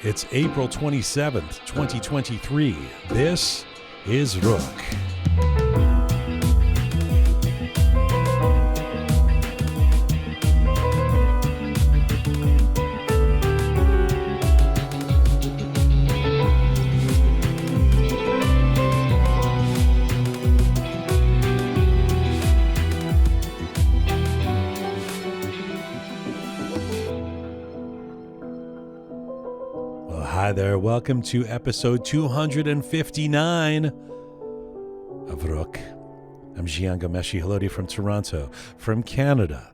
It's April 27th, 2023. This is Roqe. Hi there, welcome to episode 259 of Roqe. I'm Jian Hello from Toronto, from Canada.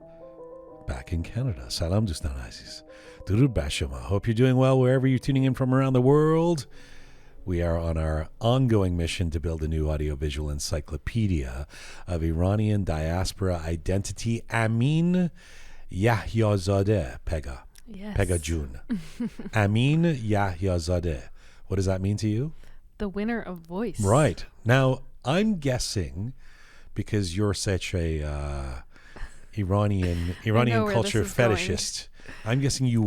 Back in Canada. Salam Dostan Aziz. Durud Bashama. Hope you're doing well wherever you're tuning in from around the world. We are on our ongoing mission to build a new audiovisual encyclopedia of Iranian diaspora identity. Amin Yahyazadeh, Pegah. Yes. Pegah June. Amin Yahyazadeh. What does that mean to you? The winner of Voice. Right. Now, I'm guessing, because you're such a Iranian culture fetishist, I'm guessing you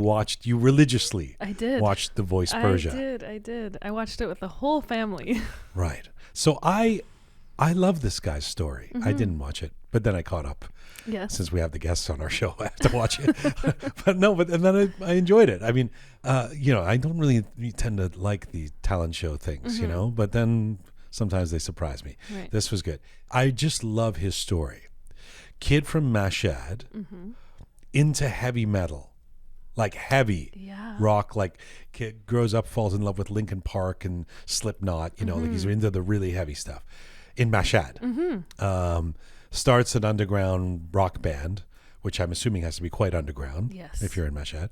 religiously watched the Voice Persia. I did. I watched it with the whole family. Right. So I love this guy's story. Mm-hmm. I didn't watch it, but then I caught up. Yes. Since we have the guests on our show, I have to watch it. but then I enjoyed it. I mean, I don't really tend to like the talent show things, Mm-hmm. but then sometimes they surprise me. Right. This was good. I just love his story. Kid from Mashhad into heavy metal, like heavy rock, like kid grows up, falls in love with Linkin Park and Slipknot, like he's into the really heavy stuff in Mashhad. Starts an underground rock band, which I'm assuming has to be quite underground. Yes. If you're in Mashhad.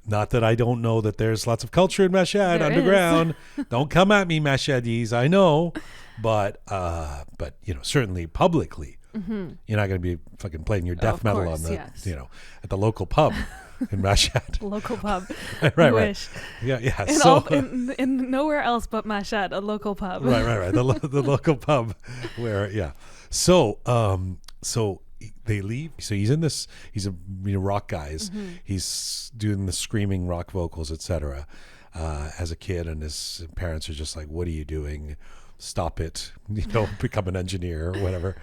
Not that I don't know that there's lots of culture in Mashhad There underground. Don't come at me, Mashhadis. I know, but certainly publicly, you're not going to be fucking playing your death metal on the at the local pub in Mashhad. Local pub. right. Wish. Yeah. In nowhere else but Mashhad, a local pub. Right. The local pub where So they leave. So he's in this. He's a rock guy. He's doing the screaming rock vocals, etc. As a kid, and his parents are just like, "What are you doing? Stop it! Become an engineer or whatever."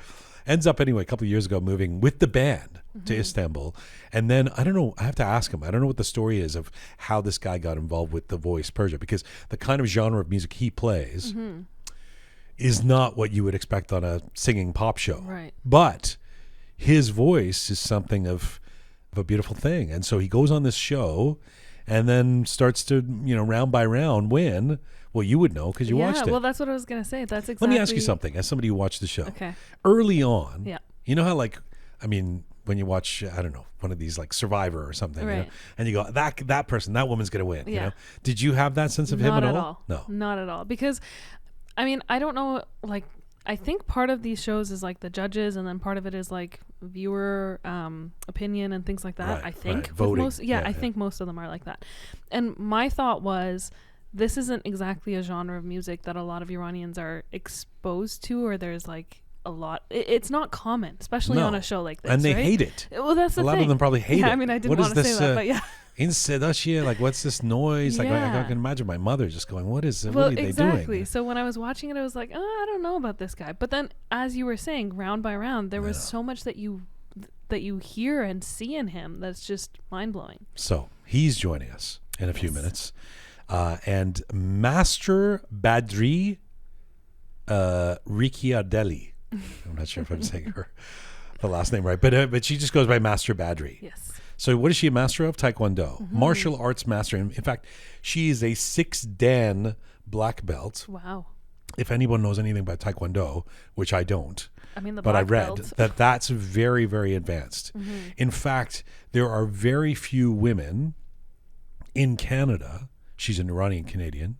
Ends up anyway a couple of years ago moving with the band to Istanbul, and then I don't know. I have to ask him. I don't know what the story is of how this guy got involved with the Voice Persia, because the kind of genre of music he plays is not what you would expect on a singing pop show. Right. But his voice is something of a beautiful thing. And so he goes on this show and then starts to, round by round win. Well, you would know because you watched it. Yeah, well, that's what I was going to say. That's exactly. Let me ask you something as somebody who watched the show. Okay. Early on, you know how when you watch, I don't know, one of these like Survivor or something, right. And you go, that person, that woman's going to win. Yeah. Did you have that sense of him at all? No. Not at all. Because I don't know, I think part of these shows is like the judges, and then part of it is like viewer opinion and things like that. Right, I think. right. Voting. I think most of them are like that. And my thought was, this isn't exactly a genre of music that a lot of Iranians are exposed to, or there's like a lot. It's not common, especially on a show like this. And they right? hate it. Well, that's the thing. A lot thing. of them probably hate it. I mean, I didn't want to say that, but yeah. Like, what's this noise? Like, I can imagine my mother just going, what are they doing? Exactly. So when I was watching it, I was like, I don't know about this guy. But then, as you were saying, round by round, there was so much that you hear and see in him that's just mind-blowing. So he's joining us in a few minutes. And Master Badri Ricciardelli. I'm not sure if I'm saying the last name right, but she just goes by Master Badri. Yes. So what is she a master of? Taekwondo. Martial arts master. In fact, she is a 6 Dan black belt. Wow. If anyone knows anything about Taekwondo, which I don't, but I read that's very, very advanced. In fact, there are very few women in Canada, she's an Iranian Canadian,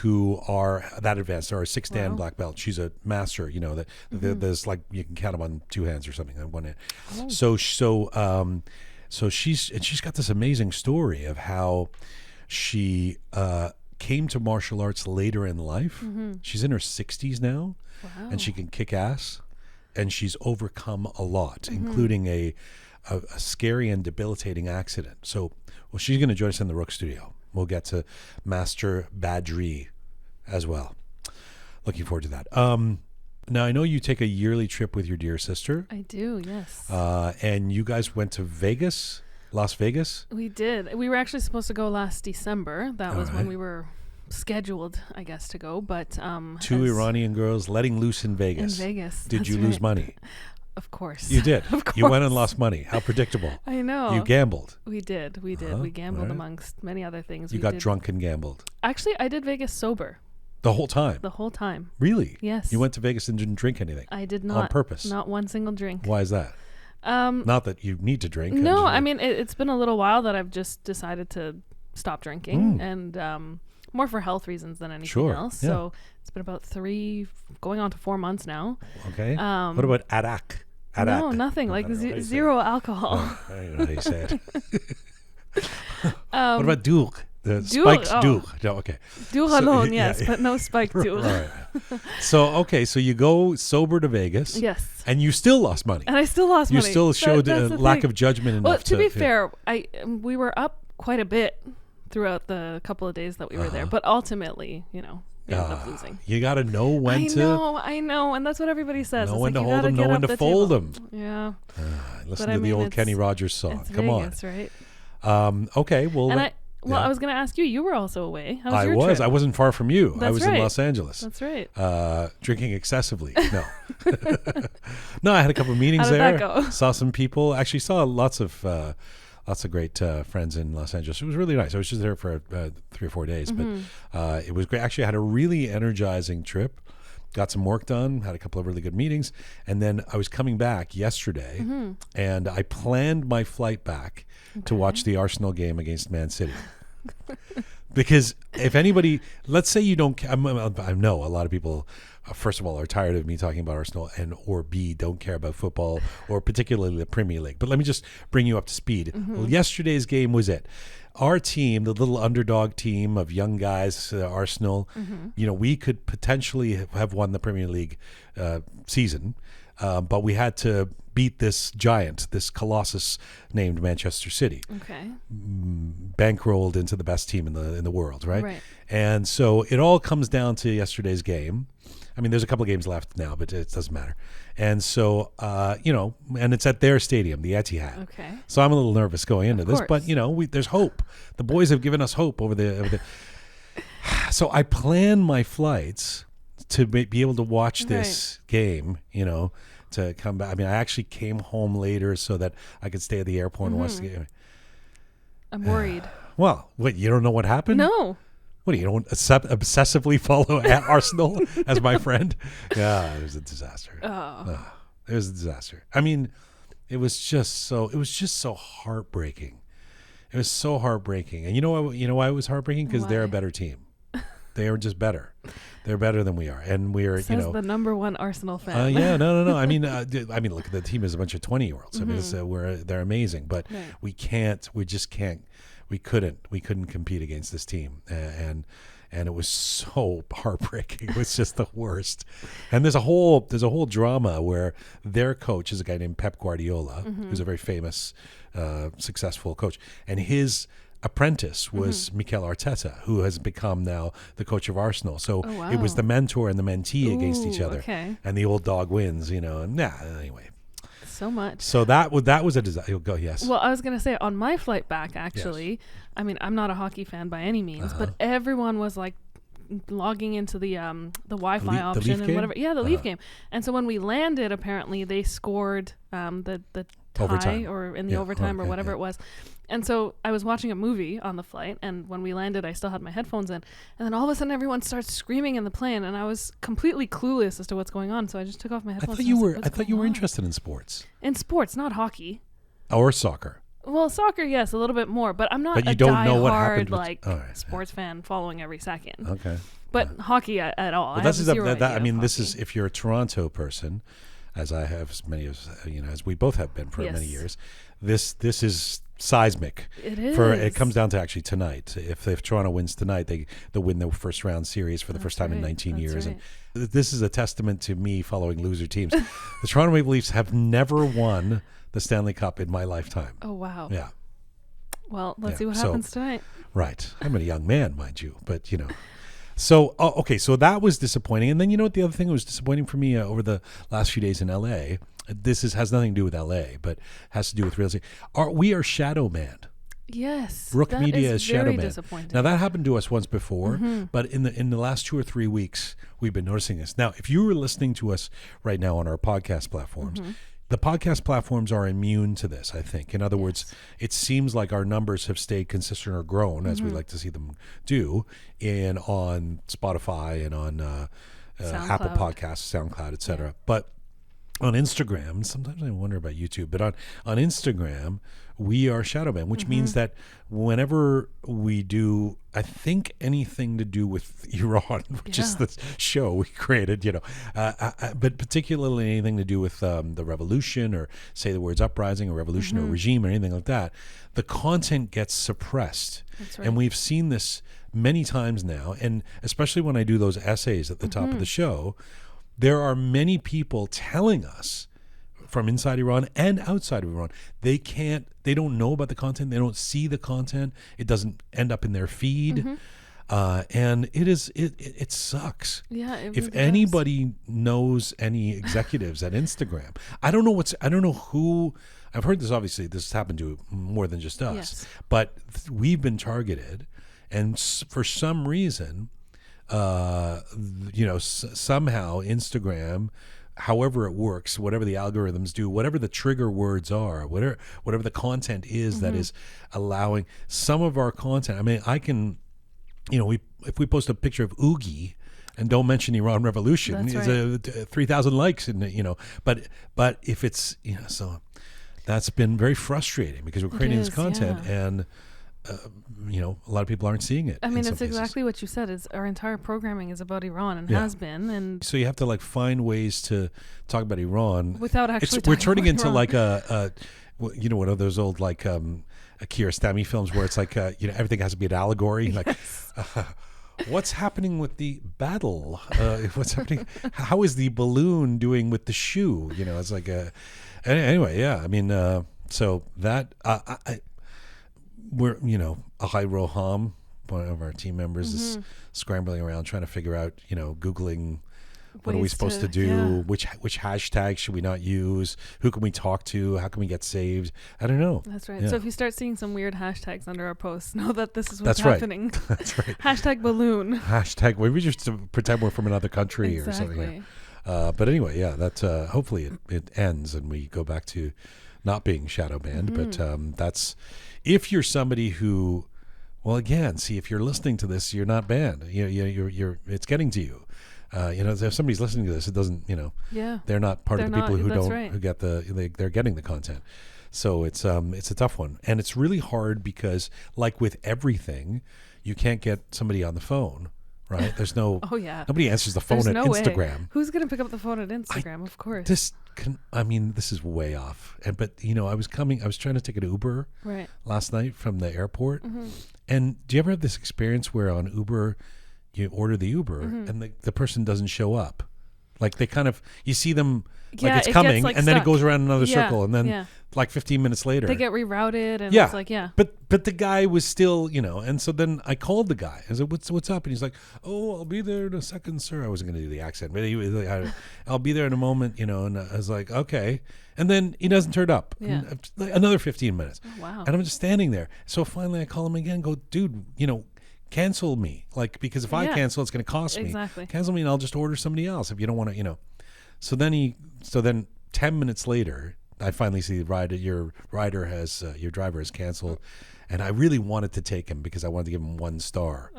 who are that advanced. There are 6 Dan black belts. She's a master. There's like you can count them on 2 hands or something on one hand. So she's got this amazing story of how she came to martial arts later in life. She's in her 60s now, and she can kick ass, and she's overcome a lot, including a scary and debilitating accident. So, she's going to join us in the Roqe Studio. we'll get to Master Badri as well. Looking forward to that. Now, I know you take a yearly trip with your dear sister. I do, yes. And you guys went to Vegas, Las Vegas? We did. We were actually supposed to go last December. That was when we were scheduled, I guess, to go. But two Iranian girls letting loose in Vegas. In Vegas. Did you lose money? Of course. You did. Of course. You went and lost money. How predictable. I know. You gambled. We did. We gambled amongst many other things. You got drunk and gambled. Actually, I did Vegas sober. The whole time? The whole time. Really? Yes. You went to Vegas and didn't drink anything? I did not. On purpose? Not one single drink. Why is that? Not that you need to drink. No, I mean, it's been a little while that I've just decided to stop drinking, and more for health reasons than anything else. Yeah. So it's been about 3, going on to 4 months now. Okay. What about arak? No, nothing. Like zero alcohol. Oh, I don't know how you say it. What about dour? The spiked dour. No, okay. Dour alone, yes, but no spiked dour. Right. So you go sober to Vegas. Yes. And you still lost money. And I still lost money. You still showed a lack of judgment enough. Well, to be fair, we were up quite a bit throughout the couple of days that we were there, but ultimately, we ended up losing. You got to know when I know, and that's what everybody says. Know when to hold them, know when to fold them. Yeah. Listen to the old Kenny Rogers song. Come Vegas, on. Right? Okay, well... I was going to ask you. You were also away. How was your trip? I wasn't far from you. That's I was right. in Los Angeles. That's right. Drinking excessively. No. No, I had a couple of meetings How did there. that go? Saw some people. Actually saw lots of great friends in Los Angeles. It was really nice. I was just there for 3 or 4 days, but it was great. Actually, I had a really energizing trip. Got some work done, had a couple of really good meetings, and then I was coming back yesterday, and I planned my flight back to watch the Arsenal game against Man City. Because if anybody, let's say you don't, I know a lot of people, first of all, are tired of me talking about Arsenal, or B, don't care about football, or particularly the Premier League. But let me just bring you up to speed. Well, yesterday's game was it. Our team, the little underdog team of young guys, Arsenal, we could potentially have won the Premier League season, but we had to beat this giant, this colossus named Manchester City. Okay. Bankrolled into the best team in the world, right? Right. And so it all comes down to yesterday's game. I mean, there's a couple of games left now, but it doesn't matter. And so, and it's at their stadium, the Etihad. Okay. So I'm a little nervous going into this, but there's hope. The boys have given us hope over the. So I plan my flights to be able to watch this game. To come back. I mean, I actually came home later so that I could stay at the airport and watch the game. I'm worried. Well, what, you don't know what happened? No. What, you don't obsessively follow Arsenal as my friend? Yeah, it was a disaster. It was a disaster. I mean, it was just so heartbreaking. It was so heartbreaking. And you know why it was heartbreaking? Because they're a better team. They are just better. They're better than we are, and we're Says the number one Arsenal fan. No. I mean, look, the team is a bunch of 20-year-olds. I mean, they're amazing, but we couldn't compete against this team, and it was so heartbreaking. It was just the worst. And there's a whole drama where their coach is a guy named Pep Guardiola, who's a very famous, successful coach, and his apprentice was Mikel Arteta, who has become now the coach of Arsenal. So it was the mentor and the mentee against each other, and the old dog wins. Anyway. So much. So that was a disaster. Go, yes. Well, I was going to say on my flight back, actually, I mean, I'm not a hockey fan by any means, but everyone was like logging into the Wi-Fi option and whatever. Yeah, the Leaf game. And so when we landed, apparently they scored the tie overtime. Or in the overtime or whatever it was. And so I was watching a movie on the flight, and when we landed, I still had my headphones in. And then all of a sudden, everyone starts screaming in the plane, and I was completely clueless as to what's going on. So I just took off my headphones. I thought you were interested in sports. In sports, not hockey. Or soccer. Well, soccer, yes, a little bit more, but I'm not a die-hard sports fan following every second. Okay. But hockey at all. Well, this is if you're a Toronto person, as I have, as many as we both have been for many years. This is seismic. It is. It comes down to actually tonight. If Toronto wins tonight, they'll win the first round series for the first time in 19 years. Right. And this is a testament to me following loser teams. The Toronto Maple Leafs have never won the Stanley Cup in my lifetime. Oh, wow. Yeah. Well, let's Yeah, see what so- happens tonight. Right. I'm a young man, mind you, but So, okay, so that was disappointing. And then you know what? The other thing that was disappointing for me over the last few days in LA, has nothing to do with LA, but has to do with real estate. We are shadow banned. Yes. Roqe that Media is is shadow very banned. disappointing. Now that happened to us once before, but in the last 2 or 3 weeks, we've been noticing this. Now, if you were listening to us right now on our podcast platforms, the podcast platforms are immune to this, I think. In other words, it seems like our numbers have stayed consistent or grown, as we like to see them do, on Spotify and on Apple Podcasts, SoundCloud, etc. But on Instagram, sometimes I wonder about YouTube, but on Instagram, we are shadow banned, which means that whenever we do, I think, anything to do with Iran, which is the show we created, but particularly anything to do with the revolution, or say the words uprising or revolution or regime or anything like that, the content gets suppressed. That's right. And we've seen this many times now, and especially when I do those essays at the top of the show, there are many people telling us from inside Iran and outside of Iran, they don't know about the content, they don't see the content, it doesn't end up in their feed, and it sucks. Yeah, it if really anybody knows any executives at Instagram, I don't know who. I've heard this. Obviously, this has happened to more than just us, but we've been targeted, and for some reason, somehow Instagram, however it works, whatever the algorithms do, whatever the trigger words are, whatever the content is that is allowing some of our content. I mean, I can, if we post a picture of Oogie and don't mention Iran Revolution, That's it's 3,000 likes, and but if it's so that's been very frustrating because we're creating this content and. A lot of people aren't seeing it. I mean, it's exactly what you said. Is our entire programming is about Iran and has been, and so you have to find ways to talk about Iran without actually. We're turning into Iran. like one of those old Kiarostami films where it's like everything has to be an allegory. Yes. What's happening with the battle? What's happening? How is the balloon doing with the shoe? It's like anyway. Yeah, I mean, so that we're Ahai Roham, one of our team members, is scrambling around trying to figure out, Googling what are we supposed to do, which hashtag should we not use, who can we talk to, how can we get saved? I don't know. That's right. Yeah. So if you start seeing some weird hashtags under our posts, know that this is what's happening. That's right. Hashtag balloon. Hashtag we just pretend we're from another country or something. But anyway, that hopefully it ends and we go back to not being shadow banned. But that's if you're somebody who, well, again, see, if you're listening to this, you're not banned. You're it's getting to you. If somebody's listening to this, it doesn't. They're not part of the people who don't who get they're getting the content. So it's a tough one, and it's really hard because, like with everything, you can't get somebody on the phone. Right? There's no. Nobody answers the phone at Instagram. Way. Who's gonna pick up the phone at Instagram? Of course. This is way off. But I was trying to take an Uber last night from the airport. And do you ever have this experience where on Uber you order the Uber and the person doesn't show up? Like they kind of, you see them like it's coming and then it goes around another circle and then like 15 minutes later they get rerouted and it's like but the guy was still and so then I called the guy. I said, what's up? And he's like, oh, I'll be there in a second, sir. I wasn't going to do the accent, but he was like, I'll be there in a moment, and I was like, okay. And then he doesn't turn up. Like another 15 minutes. Oh, wow. And I'm just standing there. So finally I call him again, go, dude, cancel me, because if I cancel, it's going to cost me. Exactly. Cancel me, and I'll just order somebody else if you don't want to, So then 10 minutes later, I finally see your driver has canceled, and I really wanted to take him because I wanted to give him 1 star,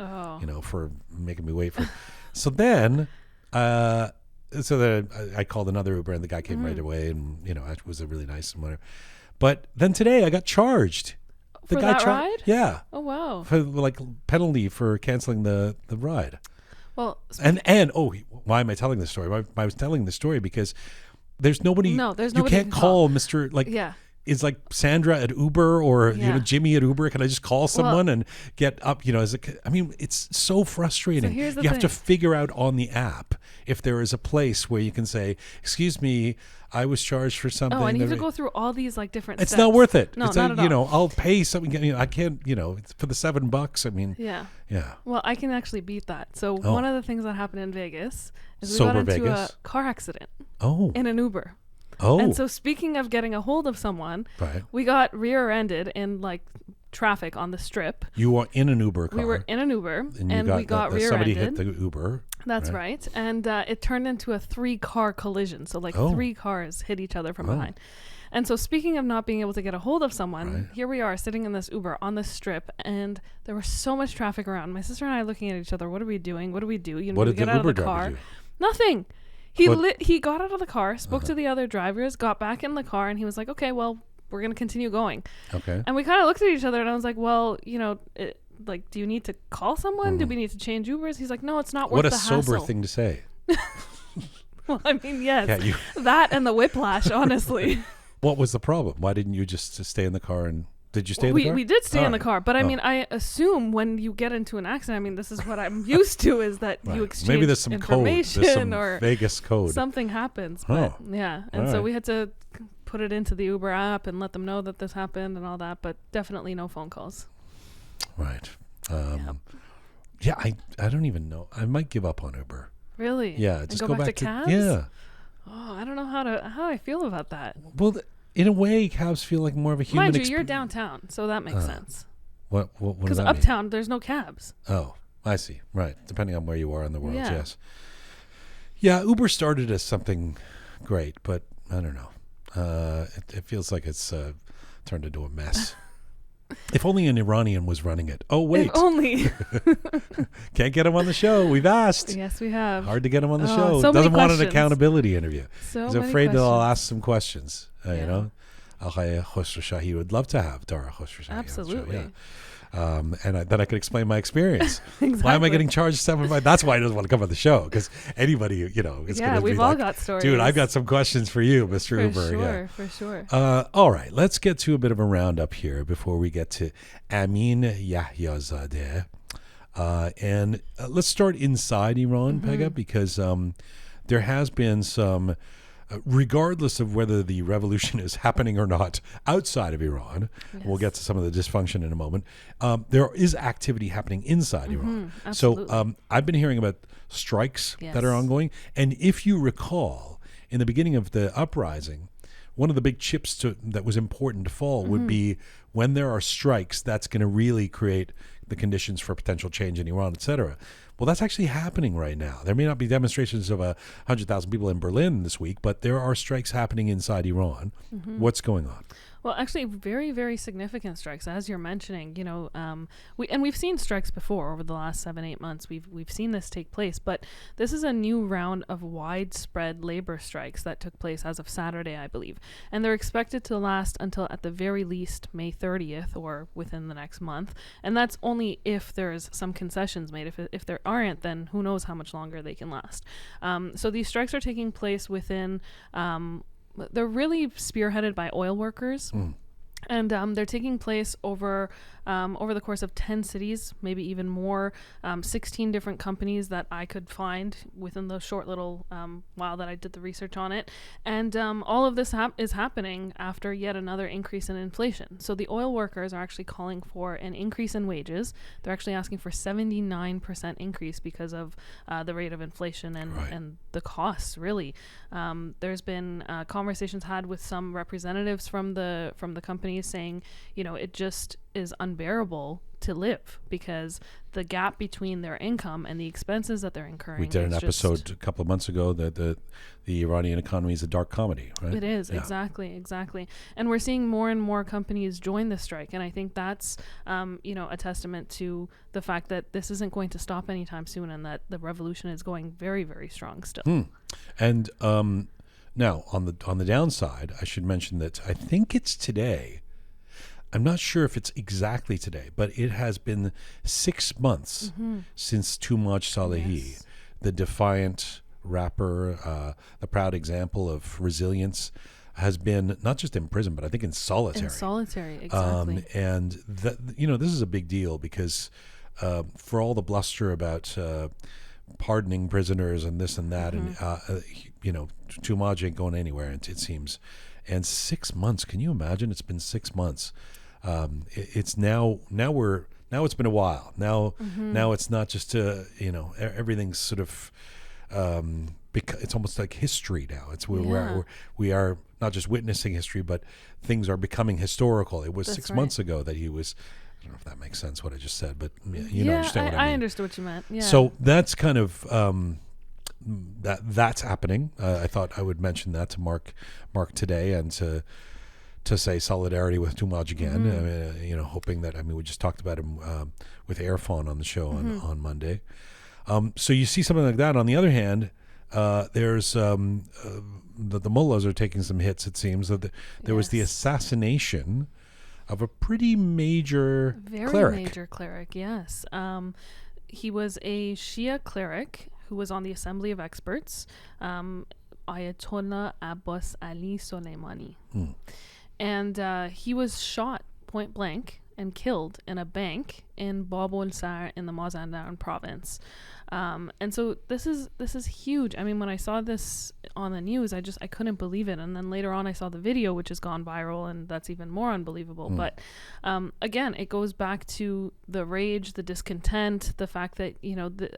for making me wait for. So then, I called another Uber, and the guy came right away, and it was a really nice and whatever. But then today, I got charged. The guy that ride? Yeah. Oh wow. For penalty for canceling the ride. Well, why am I telling this story? I was telling this story because there's nobody. No, there's nobody. You can't call Mr. is like Sandra at Uber or Yeah. Jimmy at Uber. Can I just call someone and get up? It's so frustrating. So here's the you have to thing. figure out on the app if there is a place where you can say, "Excuse me, I was charged for something." Oh, and you have to go through all these like different It's steps. not worth it. No, it's not at all. I'll pay something. I can't. It's for the $7. I mean, Yeah. yeah. Well, I can actually beat that. So one of the things that happened in Vegas is we Sober got into Vegas? a car accident Oh, in an Uber. oh, And so speaking of getting a hold of someone, right. we got rear-ended in like traffic on the strip. You were in an Uber car. We were in an Uber and we got somebody hit rear-ended. the Uber. That's right. And it turned into a 3-car collision. So like 3 cars hit each other from behind. And so speaking of not being able to get a hold of someone, here we are sitting in this Uber on the strip, and there was so much traffic around. My sister and I looking at each other. What are we doing? What do we do? What we did get the out Uber of the driver car. do? Nothing. He got out of the car, spoke to the other drivers, got back in the car, and he was like, "Okay, well, we're gonna continue going." Okay. And we kind of looked at each other, and I was like, "Well, do you need to call someone? Do we need to change Ubers?" He's like, "No, it's not worth What a the hassle." sober thing to say. Well, I mean, yes, Yeah, that and the whiplash, honestly. What was the problem? Why didn't you just stay in the car and did you stay in the car? We did stay in the Alright. car, but I mean, I assume when you get into an accident, I mean, this is what I'm used to, is that you Right. exchange Maybe there's some code. information There's some or Vegas code. something happens. But yeah, and so Alright. we had to put it into the Uber app and let them know that this happened and all that, but definitely no phone calls. Right. Yeah, I don't even know. I might give up on Uber. Really? Yeah, And just go back to cabs? Yeah. Oh, I don't know how I feel about that. Well, in a way, cabs feel like more of a human. Mind you, you're downtown, so that makes sense. What does Because that mean? uptown, there's no cabs. Oh, I see. Right. Depending on where you are in the world, Yeah. yes. Yeah, Uber started as something great, but I don't know. It feels like it's turned into a mess. If only an Iranian was running it. Oh, wait. If only. Can't get him on the show. We've asked. Yes, we have. Hard to get him on the Oh, show. so many Doesn't want an questions. accountability interview. So He's many afraid that I'll questions. ask some questions. You know, Roqe Khosrowshahi would love to have Dara Khosrowshahi on the show, Absolutely. yeah. Then I could explain my experience. Exactly. Why am I getting charged $7? That's why he doesn't want to come on the show, because anybody, is Yeah, going to be we've all like, got stories. dude, I've got some questions for you, Mr. For Uber. sure, for sure. All right, let's get to a bit of a roundup here before we get to Amin Yahyazadeh. And let's start inside Iran, Pegah, because there has been some, regardless of whether the revolution is happening or not outside of Iran, we'll get to some of the dysfunction in a moment, there is activity happening inside Iran. absolutely. So I've been hearing about strikes that are Yes. ongoing. And if you recall, in the beginning of the uprising, one of the big chips that was important to fall would be when there are strikes, that's going to really create the conditions for potential change in Iran, et cetera. Well, that's actually happening right now. There may not be demonstrations of 100,000 people in Berlin this week, but there are strikes happening inside Iran. What's going on? Well, actually, very, very significant strikes, as you're mentioning. We've seen strikes before over the last 7-8 months. We've seen this take place, but this is a new round of widespread labor strikes that took place as of Saturday, I believe, and they're expected to last until at the very least May 30th or within the next month. And that's only if there's some concessions made. If there aren't, then who knows how much longer they can last. So these strikes are taking place within. They're really spearheaded by oil workers. And they're taking place over the course of 10 cities, maybe even more, 16 different companies that I could find within the short little while that I did the research on it. And all of this is happening after yet another increase in inflation. So the oil workers are actually calling for an increase in wages. They're actually asking for 79% increase because of the rate of inflation and the costs, really. There's been conversations had with some representatives from the companies saying, it just is unbearable to live because the gap between their income and the expenses that they're incurring. We did an is episode a couple of months ago that the Iranian economy is a dark comedy, right? It is, Yeah. exactly. And we're seeing more and more companies join the strike. And I think that's, a testament to the fact that this isn't going to stop anytime soon and that the revolution is going very, very strong still. And now on the downside, I should mention that I think it's today. I'm not sure if it's exactly today, but it has been 6 months since Toomaj Salehi, Yes. the defiant rapper, the proud example of resilience, has been not just in prison, but I think in solitary. In solitary, exactly. And that, this is a big deal because for all the bluster about pardoning prisoners and this and that, and Toomaj ain't going anywhere. It seems, and 6 months. Can you imagine? It's been 6 months. It's now it's been a while. Now it's not just everything's sort of. It's almost like history now. It's we are not just witnessing history, but things are becoming historical. It was That's 6 right. months ago that he was. I don't know if that makes sense what I just said, but you understand what I mean. I understood what you meant. Yeah. So that's kind of that's happening. I thought I would mention that to Mark today, and to say solidarity with Toomaj again. I mean, hoping that we just talked about him with Irfan on the show on Monday. So you see something like that. On the other hand, there's the mullahs are taking some hits. It seems that there was the assassination of a pretty major cleric. Very major cleric, yes. He was a Shia cleric who was on the Assembly of Experts, Ayatollah Abbas Ali Soleimani. And he was shot point blank and killed in a bank in Bab al-Sar in the Mazandaran province. And so this is huge. I mean, when I saw this on the news, I couldn't believe it. And then later on I saw the video, which has gone viral, and that's even more unbelievable. But again, it goes back to the rage, the discontent, the fact that,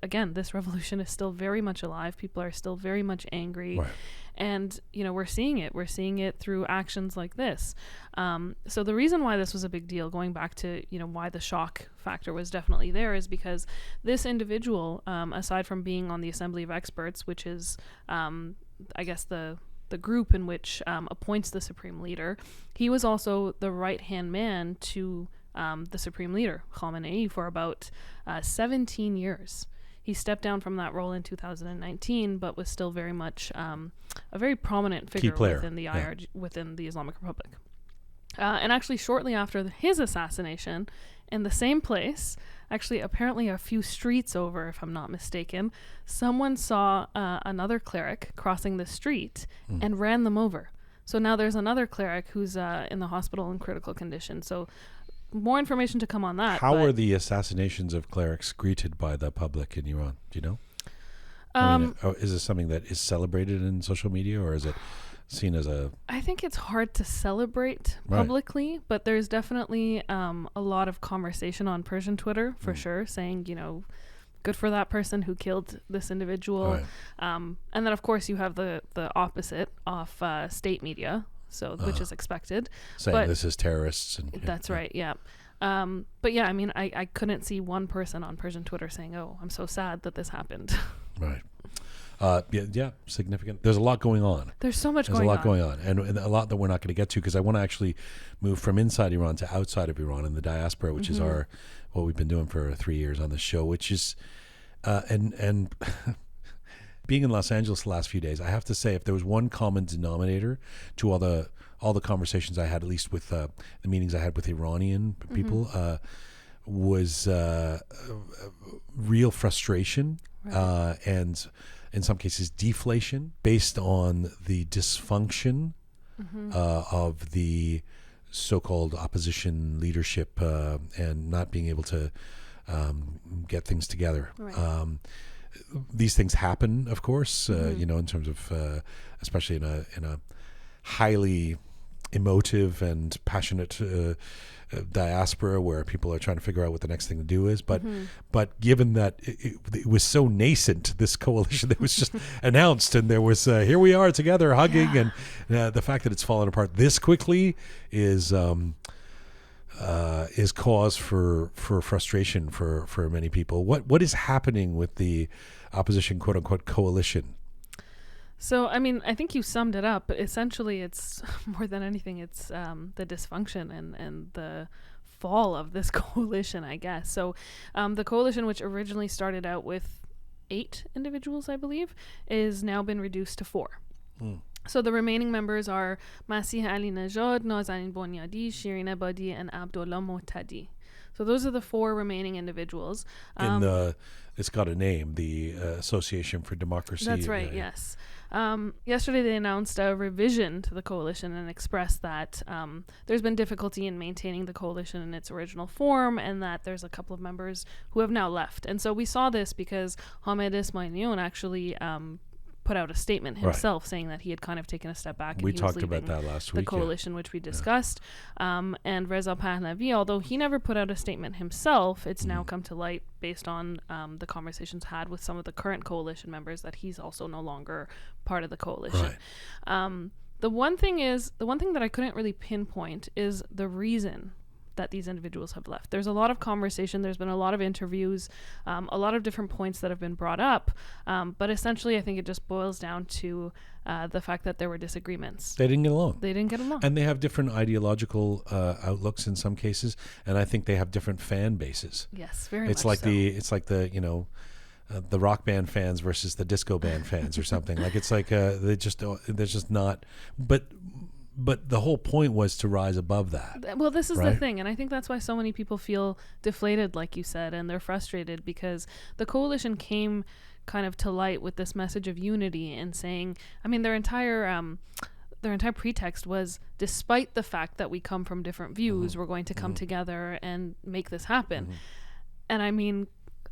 again, this revolution is still very much alive. People are still very much angry. Right. And, we're seeing it. We're seeing it through actions like this. So the reason why this was a big deal, going back to, why the shock factor was definitely there, is because this individual, aside from being on the Assembly of Experts, which is, I guess, the group in which appoints the Supreme Leader, he was also the right-hand man to the Supreme Leader, Khamenei, for about 17 years. He stepped down from that role in 2019, but was still very much a very prominent figure within the within the Islamic Republic. And actually, shortly after his assassination, in the same place, actually apparently a few streets over, if I'm not mistaken, someone saw another cleric crossing the street and ran them over. So now there's another cleric who's in the hospital in critical condition. So more information to come on that. How are the assassinations of clerics greeted by the public in Iran? Do you know? Is this something that is celebrated in social media, or is it seen as a... I think it's hard to celebrate publicly, but there's definitely a lot of conversation on Persian Twitter, for sure, saying, good for that person who killed this individual. Right. And then, of course, you have the opposite of state media, which is expected. Saying this is terrorists. That's right, yeah. But yeah, I mean, I couldn't see one person on Persian Twitter saying, oh, I'm so sad that this happened. Right. Significant. There's a lot going on. There's so much going on. And a lot that we're not going to get to, because I want to actually move from inside Iran to outside of Iran in the diaspora, which is what we've been doing for 3 years on this show, which is, and being in Los Angeles the last few days, I have to say, if there was one common denominator to all the conversations I had, at least with the meetings I had with Iranian people, was real frustration, and in some cases deflation, based on the dysfunction of the so-called opposition leadership and not being able to get things together. Right. These things happen, of course, in terms of, especially in a highly emotive and passionate diaspora where people are trying to figure out what the next thing to do is. But given that it was so nascent, this coalition that was just announced, and there was here we are together hugging, and the fact that it's fallen apart this quickly is cause for frustration for many people. What is happening with the opposition, quote unquote, coalition? So, I mean, I think you summed it up, but essentially it's more than anything, it's the dysfunction and the fall of this coalition, I guess. So the coalition, which originally started out with 8 individuals, I believe, is now been reduced to 4. So the remaining members are Masih Alinejad, Nazanin Bonyadi, Shirin Ebadi, and Abdullah Muhtadi. So those are the 4 remaining individuals. It's got a name, the Association for Democracy. That's right, yes. Yesterday they announced a revision to the coalition and expressed that there's been difficulty in maintaining the coalition in its original form, and that there's a couple of members who have now left. And so we saw this because Hamed Ismail actually put out a statement himself saying that he had kind of taken a step back. And We he talked was about leaving that last the week. coalition, which we discussed. And Reza Pahlavi, although he never put out a statement himself, it's now come to light based on the conversations had with some of the current coalition members that he's also no longer part of the coalition. The one thing that I couldn't really pinpoint is the reason that these individuals have left. There's a lot of conversation. There's been a lot of interviews, a lot of different points that have been brought up. But essentially, I think it just boils down to the fact that there were disagreements. They didn't get along. They didn't get along. And they have different ideological outlooks in some cases, and I think they have different fan bases. Yes, very It's much like the rock band fans versus the disco band fans or something. Like it's like they're just not. But the whole point was to rise above that. Well, this is the thing, and I think that's why so many people feel deflated, like you said, and they're frustrated because the coalition came kind of to light with this message of unity and saying, I mean, their entire pretext was, despite the fact that we come from different views, we're going to come together and make this happen. And I mean,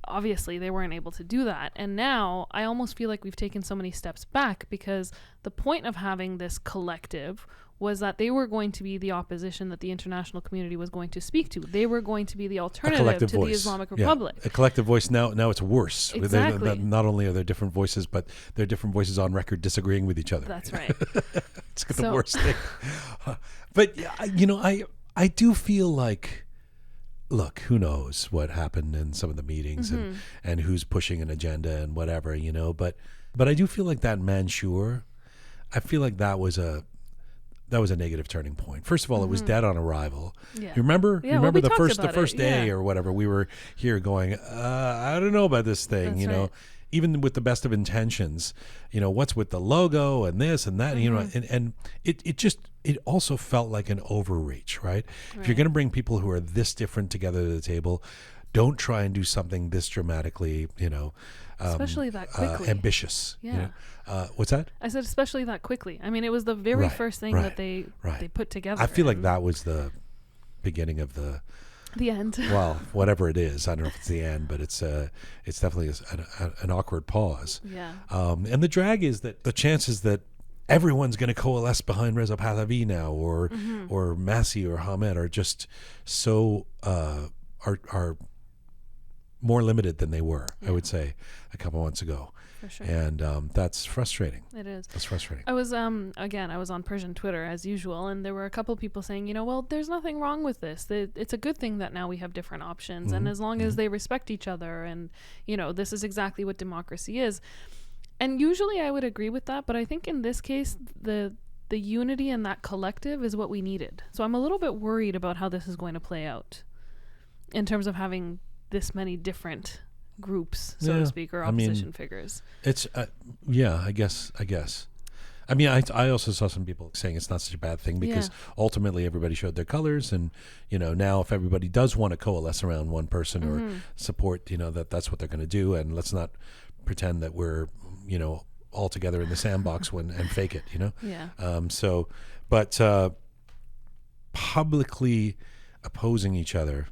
obviously they weren't able to do that. And now I almost feel like we've taken so many steps back because the point of having this collective was that they were going to be the opposition that the international community was going to speak to. They were going to be the alternative to the Islamic Republic. A collective voice. Now it's worse. Exactly. Not only are there different voices, but there are different voices on record disagreeing with each other. That's right. It's the worst thing. But, I do feel like, look, who knows what happened in some of the meetings and who's pushing an agenda and whatever, but I do feel like that Mansour, I feel like that was a negative turning point. First of all, it was dead on arrival. Yeah. You remember? Yeah, remember the first day or whatever, we were here going, I don't know about this thing, That's right. Even with the best of intentions, what's with the logo and this and that, and it also felt like an overreach, right? If you're going to bring people who are this different together to the table, don't try and do something this dramatically, especially that quickly. Ambitious. Yeah. What's that? I said especially that quickly. I mean, it was the very first thing that they put together. I feel like that was the beginning of the end. Well, whatever it is, I don't know if it's the end, but it's definitely an awkward pause. Yeah. And the drag is that the chances that everyone's going to coalesce behind Reza Pahlavi now, or Masih or Hamed, are just so are more limited than they were. I would say a couple months ago. For sure. And that's frustrating. It is. That's frustrating. I was I was on Persian Twitter as usual, and there were a couple people saying, well, there's nothing wrong with this. It's a good thing that now we have different options, and as long as they respect each other, and this is exactly what democracy is. And usually I would agree with that, but I think in this case the unity and that collective is what we needed. So I'm a little bit worried about how this is going to play out in terms of having this many different groups, so to speak, or opposition figures. It's I guess. I mean, I also saw some people saying it's not such a bad thing because ultimately everybody showed their colors, and now if everybody does want to coalesce around one person or support, that's what they're going to do, and let's not pretend that we're all together in the sandbox and fake it, But publicly opposing each other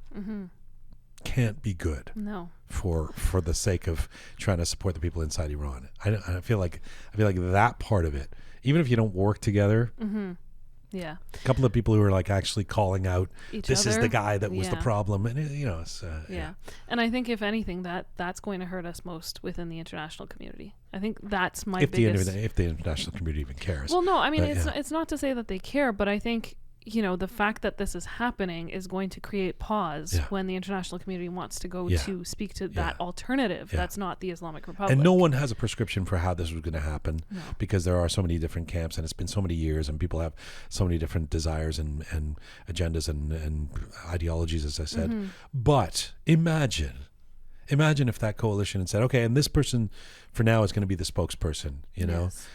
can't be good. No. For the sake of trying to support the people inside Iran. I feel like that part of it, even if you don't work together. Yeah. A couple of people who are like actually calling out, this other. Is the guy that was the problem, and it's And I think if anything, that's going to hurt us most within the international community. I think that's my if biggest. If the international community even cares. Well, no, I mean it's not to say that they care, but I think the fact that this is happening is going to create pause when the international community wants to go to speak to that alternative that's not the Islamic Republic. And no one has a prescription for how this was going to happen because there are so many different camps, and it's been so many years, and people have so many different desires and agendas and ideologies, as I said. But imagine if that coalition had said, okay, and this person for now is going to be the spokesperson,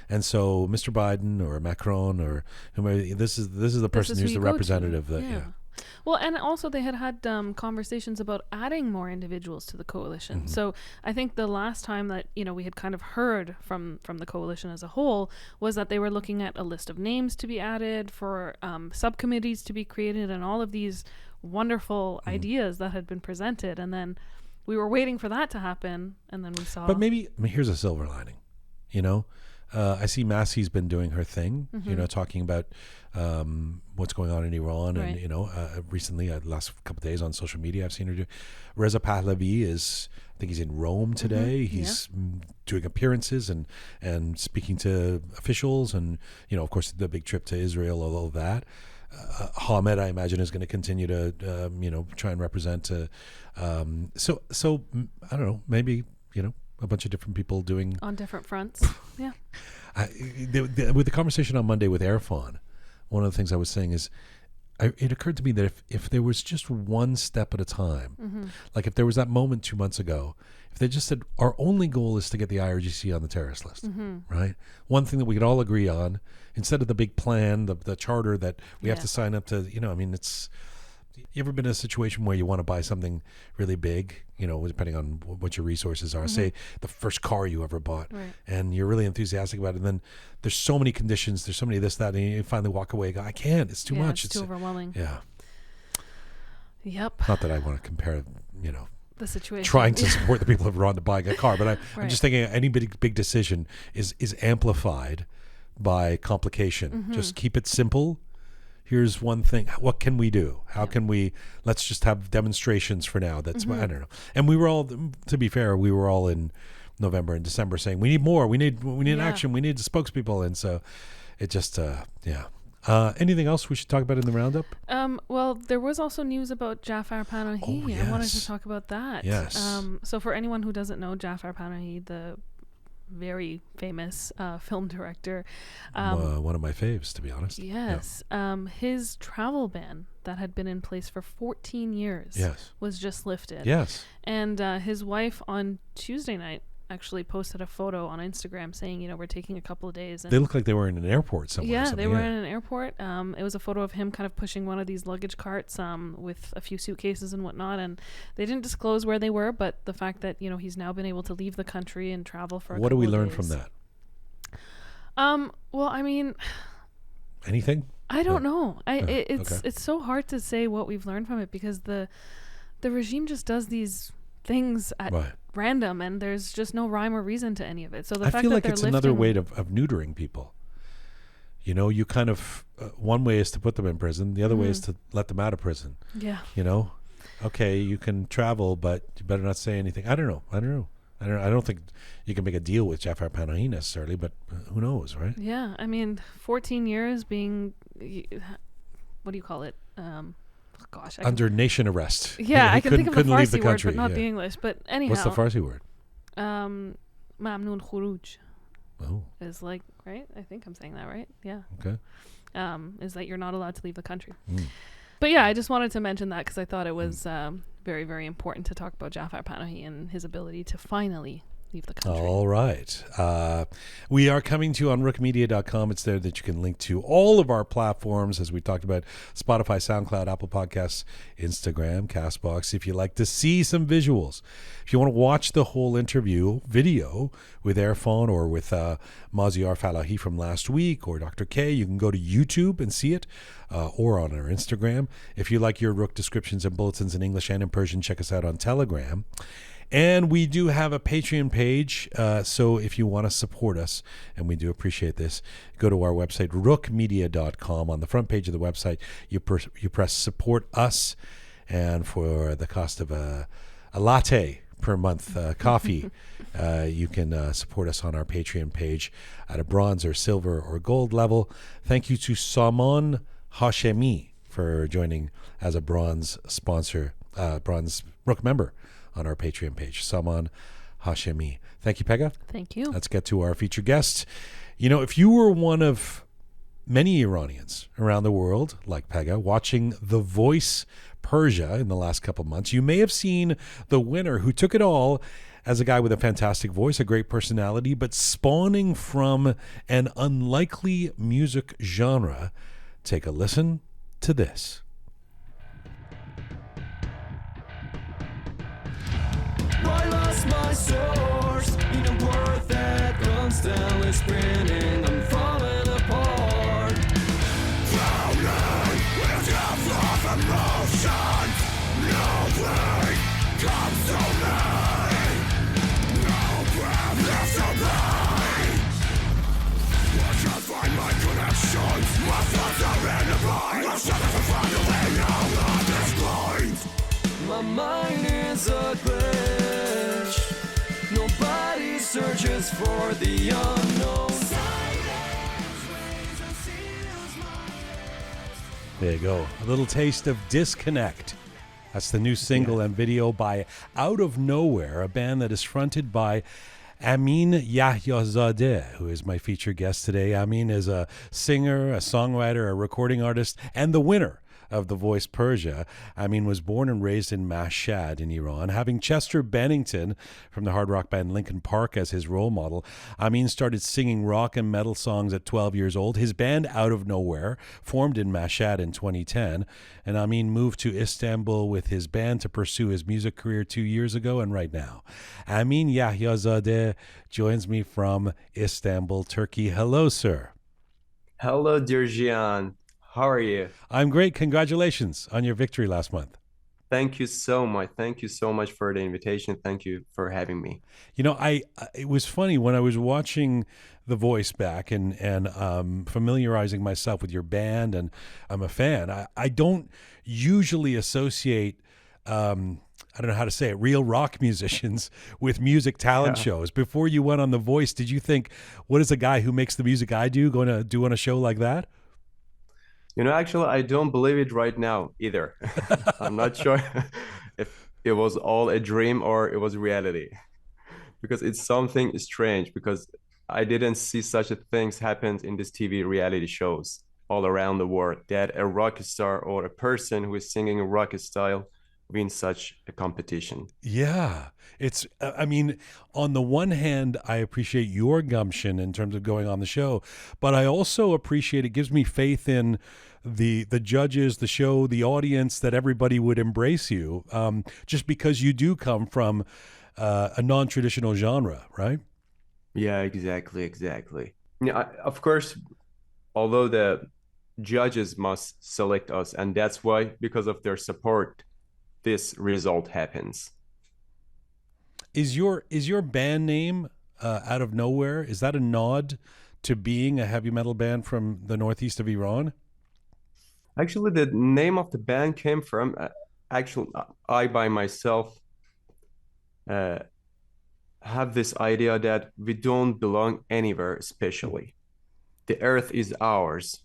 and so Mr. Biden or Macron or whomever, this is the person who's the representative. Well, and also they had conversations about adding more individuals to the coalition. Mm-hmm. So I think the last time that, we had kind of heard from the coalition as a whole was that they were looking at a list of names to be added, for subcommittees to be created, and all of these wonderful ideas that had been presented. And then we were waiting for that to happen, and then we saw. But maybe, here's a silver lining, I see Massey's been doing her thing, talking about what's going on in Iran. Right. And, recently, the last couple of days on social media, I've seen her do. Reza Pahlavi I think he's in Rome today. He's doing appearances and speaking to officials. And, of course, the big trip to Israel, all of that. Hamed, I imagine, is going to continue to, try and represent. So I don't know, maybe, a bunch of different people doing on different fronts. Yeah. With the conversation on Monday with Irfan, one of the things I was saying is, it occurred to me that if there was just one step at a time, like if there was that moment 2 months ago, if they just said, our only goal is to get the IRGC on the terrorist list, right? One thing that we could all agree on, instead of the big plan, the charter that we have to sign up to, it's... You ever been in a situation where you want to buy something really big, depending on what your resources are, say the first car you ever bought, and you're really enthusiastic about it, and then there's so many conditions, there's so many this, that, and you finally walk away and go, I can't, it's too much. It's too overwhelming. Yeah. Yep. Not that I want to compare, the situation. Trying to support the people of Iran to buying a car, but I'm just thinking any big decision is amplified by complication. Just keep it simple. Here's one thing. What can we do? How can we? Let's just have demonstrations for now. That's I don't know. And we were all, to be fair, we were all in November and December saying we need more. We need action. We need spokespeople. And so it just anything else we should talk about in the roundup? Well, there was also news about Jafar Panahi. Oh, yes. I wanted to talk about that. Yes. So for anyone who doesn't know, Jafar Panahi, the very famous film director. One of my faves, to be honest. Yes. Yeah. His travel ban that had been in place for 14 years was just lifted. Yes. And his wife on Tuesday night actually posted a photo on Instagram saying, we're taking a couple of days. And they look like they were in an airport somewhere. Yeah, they were in an airport. It was a photo of him kind of pushing one of these luggage carts with a few suitcases and whatnot. And they didn't disclose where they were, but the fact that, he's now been able to leave the country and travel for a couple of days. What do we learn from that? Well, I mean... Anything? I don't know. It's so hard to say what we've learned from it because the regime just does these things at random, and there's just no rhyme or reason to any of it. So the fact feel that like they're it's another way of neutering people. You kind of one way is to put them in prison, the other way is to let them out of prison. Yeah. Okay, you can travel, but you better not say anything. I don't know. I don't think you can make a deal with Jafar Panahi necessarily, but who knows, right? Yeah, I mean, 14 years being, what do you call it? Gosh, under nation arrest. Yeah, I can think of the Farsi word, country, but not the English. But anyhow, what's the Farsi word? Mamnoon khuruj. Oh, is like right. I think I'm saying that right. Yeah. Okay. Is that you're not allowed to leave the country. But yeah, I just wanted to mention that because I thought it was very, very important to talk about Jafar Panahi and his ability to finally leave the country. All right. We are coming to you on rookmedia.com. It's there that you can link to all of our platforms, as we talked about, Spotify, SoundCloud, Apple Podcasts, Instagram, CastBox. If you like to see some visuals, if you want to watch the whole interview video with Irfan or with Maziar Falahi from last week or Dr. K, you can go to YouTube and see it or on our Instagram. If you like your Rook descriptions and bulletins in English and in Persian, check us out on Telegram. And we do have a Patreon page, so if you want to support us, and we do appreciate this, go to our website, rookmedia.com. On the front page of the website, you press support us, and for the cost of a latte per month, coffee, you can support us on our Patreon page at a bronze or silver or gold level. Thank you to Salman Hashemi for joining as a bronze sponsor, bronze Rook member on our Patreon page, Salman Hashemi. Thank you, Pegah. Thank you. Let's get to our featured guest. If you were one of many Iranians around the world, like Pegah, watching The Voice Persia in the last couple of months, you may have seen the winner who took it all as a guy with a fantastic voice, a great personality, but spawning from an unlikely music genre. Take a listen to this. is my source. In a world that constantly spinning, I'm falling apart. Drowning with depth of emotion. No pain comes to me. No breath left to me. I can't find my connections. My thoughts are in the blind. I'm shut up and finally out of this blind. My mind is a glitch. Nobody searches for the unknown. There you go. A little taste of Disconnect. That's the new single and video by Out of Nowhere, a band that is fronted by Amin Yahyazadeh, who is my featured guest today. Amin is a singer, a songwriter, a recording artist, and the winner of the Voice Persia. Amin was born and raised in Mashhad in Iran. Having Chester Bennington from the hard rock band Linkin Park as his role model, Amin started singing rock and metal songs at 12 years old. His band Out of Nowhere formed in Mashhad in 2010, and Amin moved to Istanbul with his band to pursue his music career 2 years ago and right now. Amin Yahyazadeh joins me from Istanbul, Turkey. Hello, sir. Hello, dear Jian. How are you? I'm great. Congratulations on your victory last month. Thank you so much. Thank you so much for the invitation. Thank you for having me. You know, it was funny when I was watching The Voice back and familiarizing myself with your band, and I'm a fan. I don't usually associate I don't know how to say it, real rock musicians with music talent shows. Before you went on The Voice, did you think, what is a guy who makes the music I do going to do on a show like that? You know, actually, I don't believe it right now either. I'm not sure if it was all a dream or it was reality, because it's something strange, because I didn't see such a things happen in these TV reality shows all around the world, that a rock star or a person who is singing a rock style win such a competition. Yeah, it's, I mean, on the one hand, I appreciate your gumption in terms of going on the show, but I also appreciate, it gives me faith in the judges, the show, the audience, that everybody would embrace you, just because you do come from a non-traditional genre, right? Yeah, exactly. Yeah, of course, although the judges must select us, and that's why, because of their support, this result happens. Is your band name Out of Nowhere? Is that a nod to being a heavy metal band from the northeast of Iran? Actually, the name of the band came from I by myself have this idea that we don't belong anywhere especially. The earth is ours,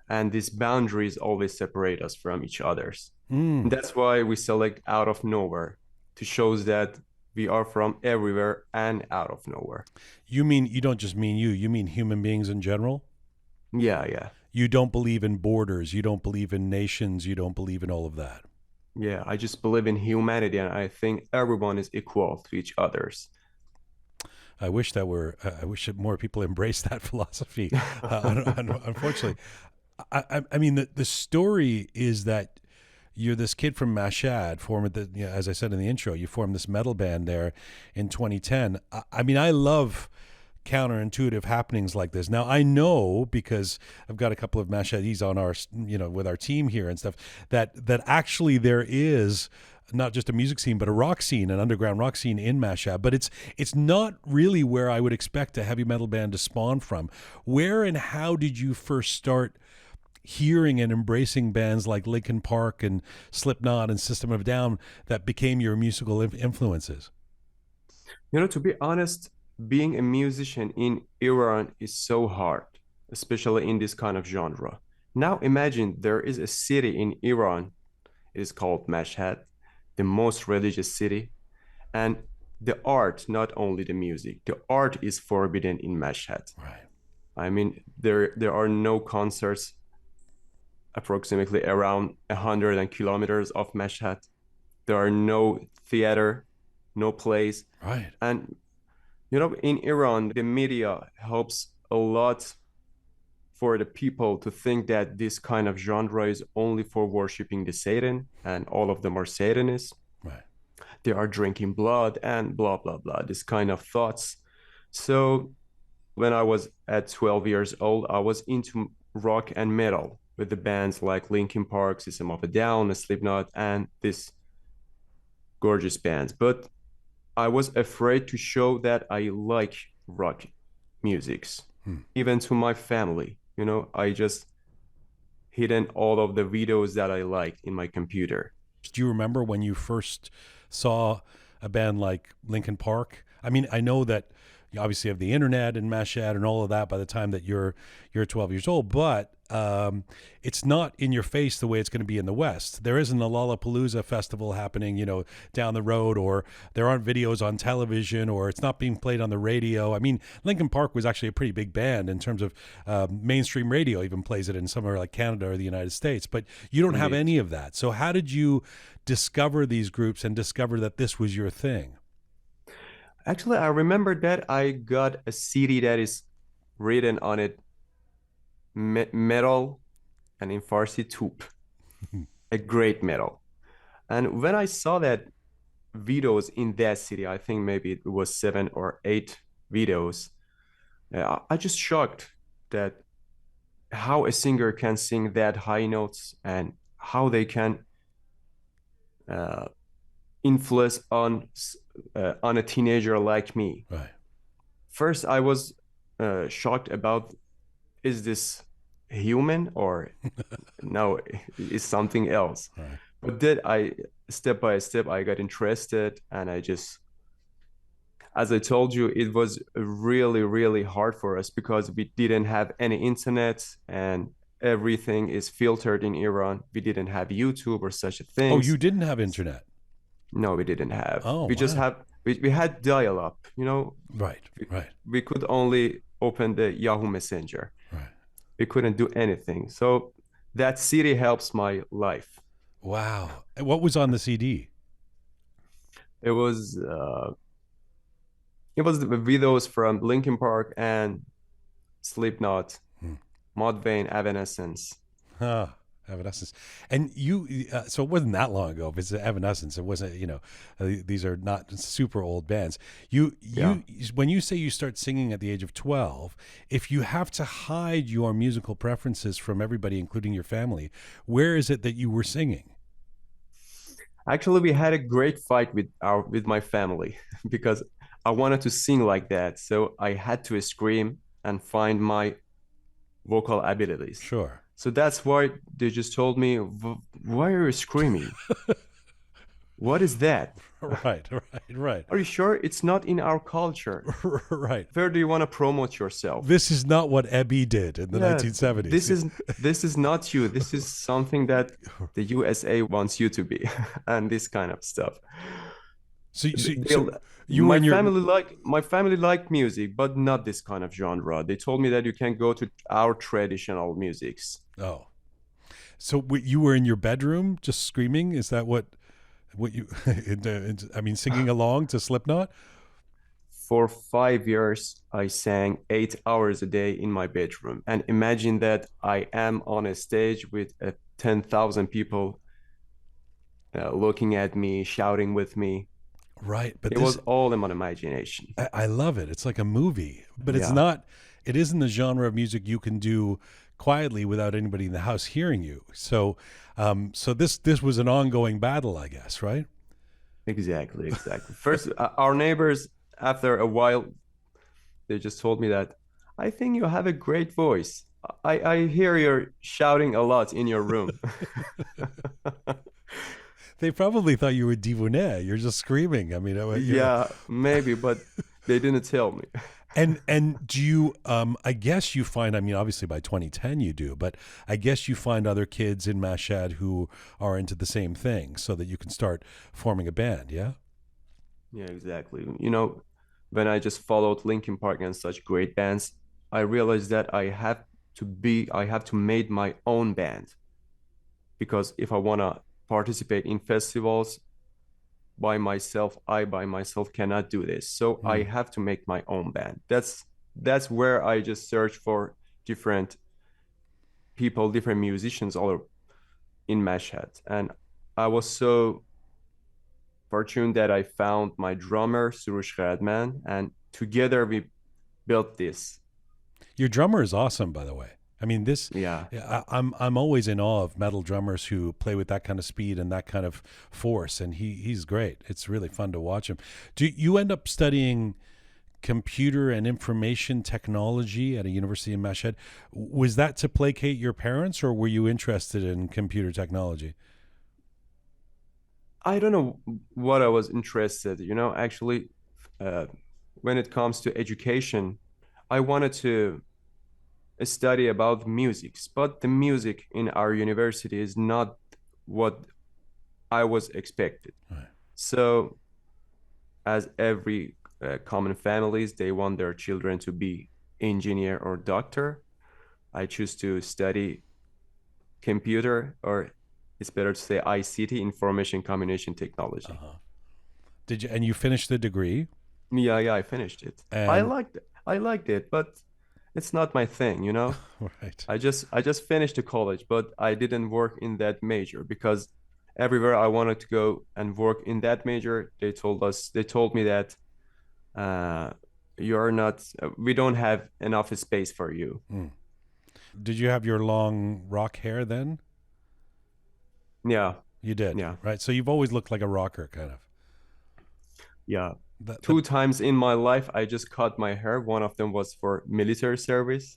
and these boundaries always separate us from each others. And that's why we select Out of Nowhere, to show that we are from everywhere and out of nowhere. You mean, you don't just mean you mean human beings in general? Yeah. You don't believe in borders, you don't believe in nations, you don't believe in all of that. Yeah, I just believe in humanity, and I think everyone is equal to each others. I wish that more people embrace that philosophy. Unfortunately, I mean, the story is that you're this kid from Mashhad, as I said in the intro, you formed this metal band there in 2010. I mean, I love counterintuitive happenings like this. Now, I know, because I've got a couple of Mashhadis on our, with our team here and stuff, that actually there is not just a music scene, but a rock scene, an underground rock scene in Mashhad. But it's not really where I would expect a heavy metal band to spawn from. Where and how did you first start hearing and embracing bands like Linkin Park and Slipknot and System of a Down that became your musical influences? To be honest, being a musician in Iran is so hard, especially in this kind of genre. Now imagine there is a city in Iran, it is called Mashhad, the most religious city, and the art, not only the music, the art is forbidden in Mashhad. Right. I mean, there are no concerts approximately around 100 kilometers of Mashhad. There are no theater, no plays. Right. And in Iran, the media helps a lot for the people to think that this kind of genre is only for worshiping the Satan, and all of them are Satanists. Right. they are drinking blood and blah blah blah, this kind of thoughts. So when I was at 12 years old, I was into rock and metal with the bands like Linkin Park, System of a Down, Slipknot, and this gorgeous bands. But I was afraid to show that I like rock musics, even to my family. You know, I just hidden all of the videos that I liked in my computer. Do you remember when you first saw a band like Linkin Park? I mean, I know that you obviously have the internet and Mashhad and all of that by the time that you're 12 years old, but it's not in your face the way it's going to be in the West. There isn't a Lollapalooza festival happening, you know, down the road, or there aren't videos on television, or it's not being played on the radio. I mean, Linkin Park was actually a pretty big band in terms of mainstream radio even plays it in somewhere like Canada or the United States, but you don't have any of that. So how did you discover these groups and discover that this was your thing? Actually, I remember that I got a CD that is written on it metal and in Farsi Toop, a great metal. And when I saw that videos in that CD, I think maybe it was 7 or 8 videos, I just shocked that how a singer can sing that high notes and how they can influence on a teenager like me. Right. First, I was shocked about, is this human or no, it's something else. Right. But then I, step by step, I got interested, and I just, as I told you, it was really, really hard for us because we didn't have any internet and everything is filtered in Iran. We didn't have YouTube or such a thing. Oh, you didn't have internet? No, we didn't have. Oh, we just wow. have, we had dial-up, you know. Right, right, We could only open the Yahoo Messenger. right. We couldn't do anything. So that CD helps my life. Wow. And what was on the CD? It was the videos from Linkin Park and Slipknot, Mudvayne, Evanescence. Huh. Evanescence. And you, so it wasn't that long ago. If it's Evanescence, it wasn't, you know, these are not super old bands. When you say you start singing at the age of 12, if you have to hide your musical preferences from everybody, including your family, where is it that you were singing? Actually, we had a great fight with my family because I wanted to sing like that. So I had to scream and find my vocal abilities. Sure. So that's why they just told me, why are you screaming? What is that? Right. Are you sure it's not in our culture? Right. Where do you want to promote yourself? This is not what Ebby did in the 1970s. This is not you. This is something that the USA wants you to be, and this kind of stuff. So my family liked music, but not this kind of genre. They told me that you can go to our traditional musics. Oh, so you were in your bedroom just screaming? Is that what you? I mean, singing along to Slipknot? For 5 years, I sang 8 hours a day in my bedroom, and imagine that I am on a stage with 10,000 people looking at me, shouting with me. Right, but it was all in my imagination. I love it. It's like a movie, but it's not. It isn't the genre of music you can do quietly without anybody in the house hearing you. So, so this was an ongoing battle, I guess, right? Exactly. First, our neighbors, after a while, they just told me that I think you have a great voice. I hear you're shouting a lot in your room. They probably thought you were divouné. You're just screaming. I mean, maybe, but they didn't tell me. And do you? I guess you find. I mean, obviously by 2010 you do, but I guess you find other kids in Mashhad who are into the same thing, so that you can start forming a band. Yeah. Yeah, exactly. You know, when I just followed Linkin Park and such great bands, I realized that I have to make my own band, because if I wanna participate in festivals by myself, I by myself cannot do this. So I have to make my own band. That's where I just search for different people, different musicians all in Mashhad. And I was so fortunate that I found my drummer, Surush Kharadman, and together we built this. Your drummer is awesome, by the way. I mean, Yeah. I'm always in awe of metal drummers who play with that kind of speed and that kind of force, and he's great. It's really fun to watch him. Do you end up studying computer and information technology at a university in Mashhad? Was that to placate your parents, or were you interested in computer technology? I don't know what I was interested, actually, uh, when it comes to education, I wanted to study about music, but the music in our university is not what I was expected. Right. So, as every common families, they want their children to be engineer or doctor. I choose to study computer, or it's better to say ICT, information communication technology. Did you? And you finished the degree? Yeah, I finished it. And I liked it, but it's not my thing, right. I just finished the college, but I didn't work in that major because everywhere I wanted to go and work in that major, they told me that you're not, we don't have enough space for you. Did you have your long rock hair then? Yeah, You did. yeah, Right. So you've always looked like a rocker, kind of. yeah. That, Two times in my life, I just cut my hair. One of them was for military service,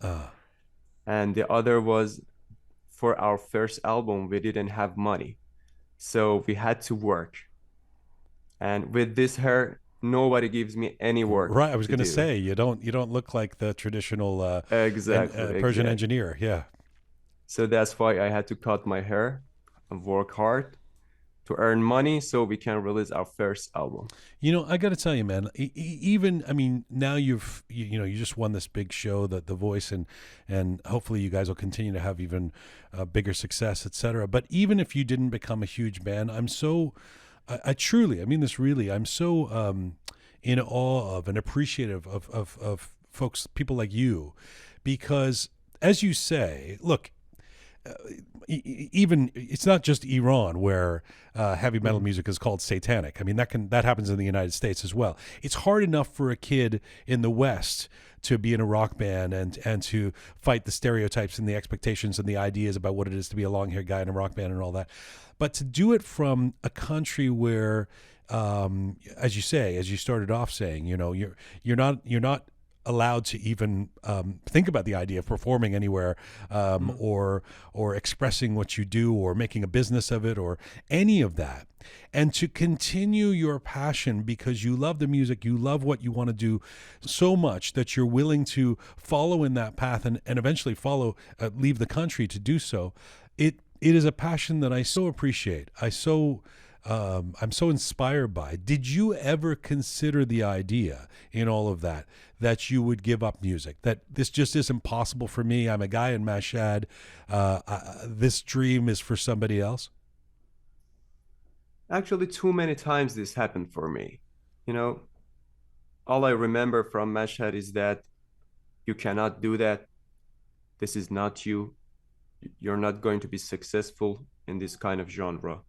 and the other was for our first album. We didn't have money, so we had to work. And with this hair, nobody gives me any work right. I was to going to do. say you don't look like the traditional Exactly, Persian exactly. engineer. Yeah. So that's why I had to cut my hair and work hard to earn money so we can release our first album. I got to tell you, man. Even I mean, now you just won this big show, the Voice, and hopefully you guys will continue to have even bigger success, etc. But even if you didn't become a huge band, I truly, I mean this really, I'm so in awe of and appreciative of folks, people like you, because as you say, look. Even it's not just Iran where heavy metal music is called satanic. I mean that happens in the United States as well. It's hard enough for a kid in the West to be in a rock band and to fight the stereotypes and the expectations and the ideas about what it is to be a long-haired guy in a rock band and all that. But to do it from a country where, as you say, as you started off saying, you're not allowed to even think about the idea of performing anywhere, or expressing what you do or making a business of it or any of that, and to continue your passion because you love the music, you love what you want to do so much that you're willing to follow in that path and eventually leave the country to do so. It is a passion that I so appreciate. I'm so inspired by. Did you ever consider the idea in all of that you would give up music? That this just isn't possible for me. I'm a guy in Mashhad. This dream is for somebody else? Actually, too many times this happened for me. All I remember from Mashhad is that you cannot do that. This is not you. You're not going to be successful in this kind of genre.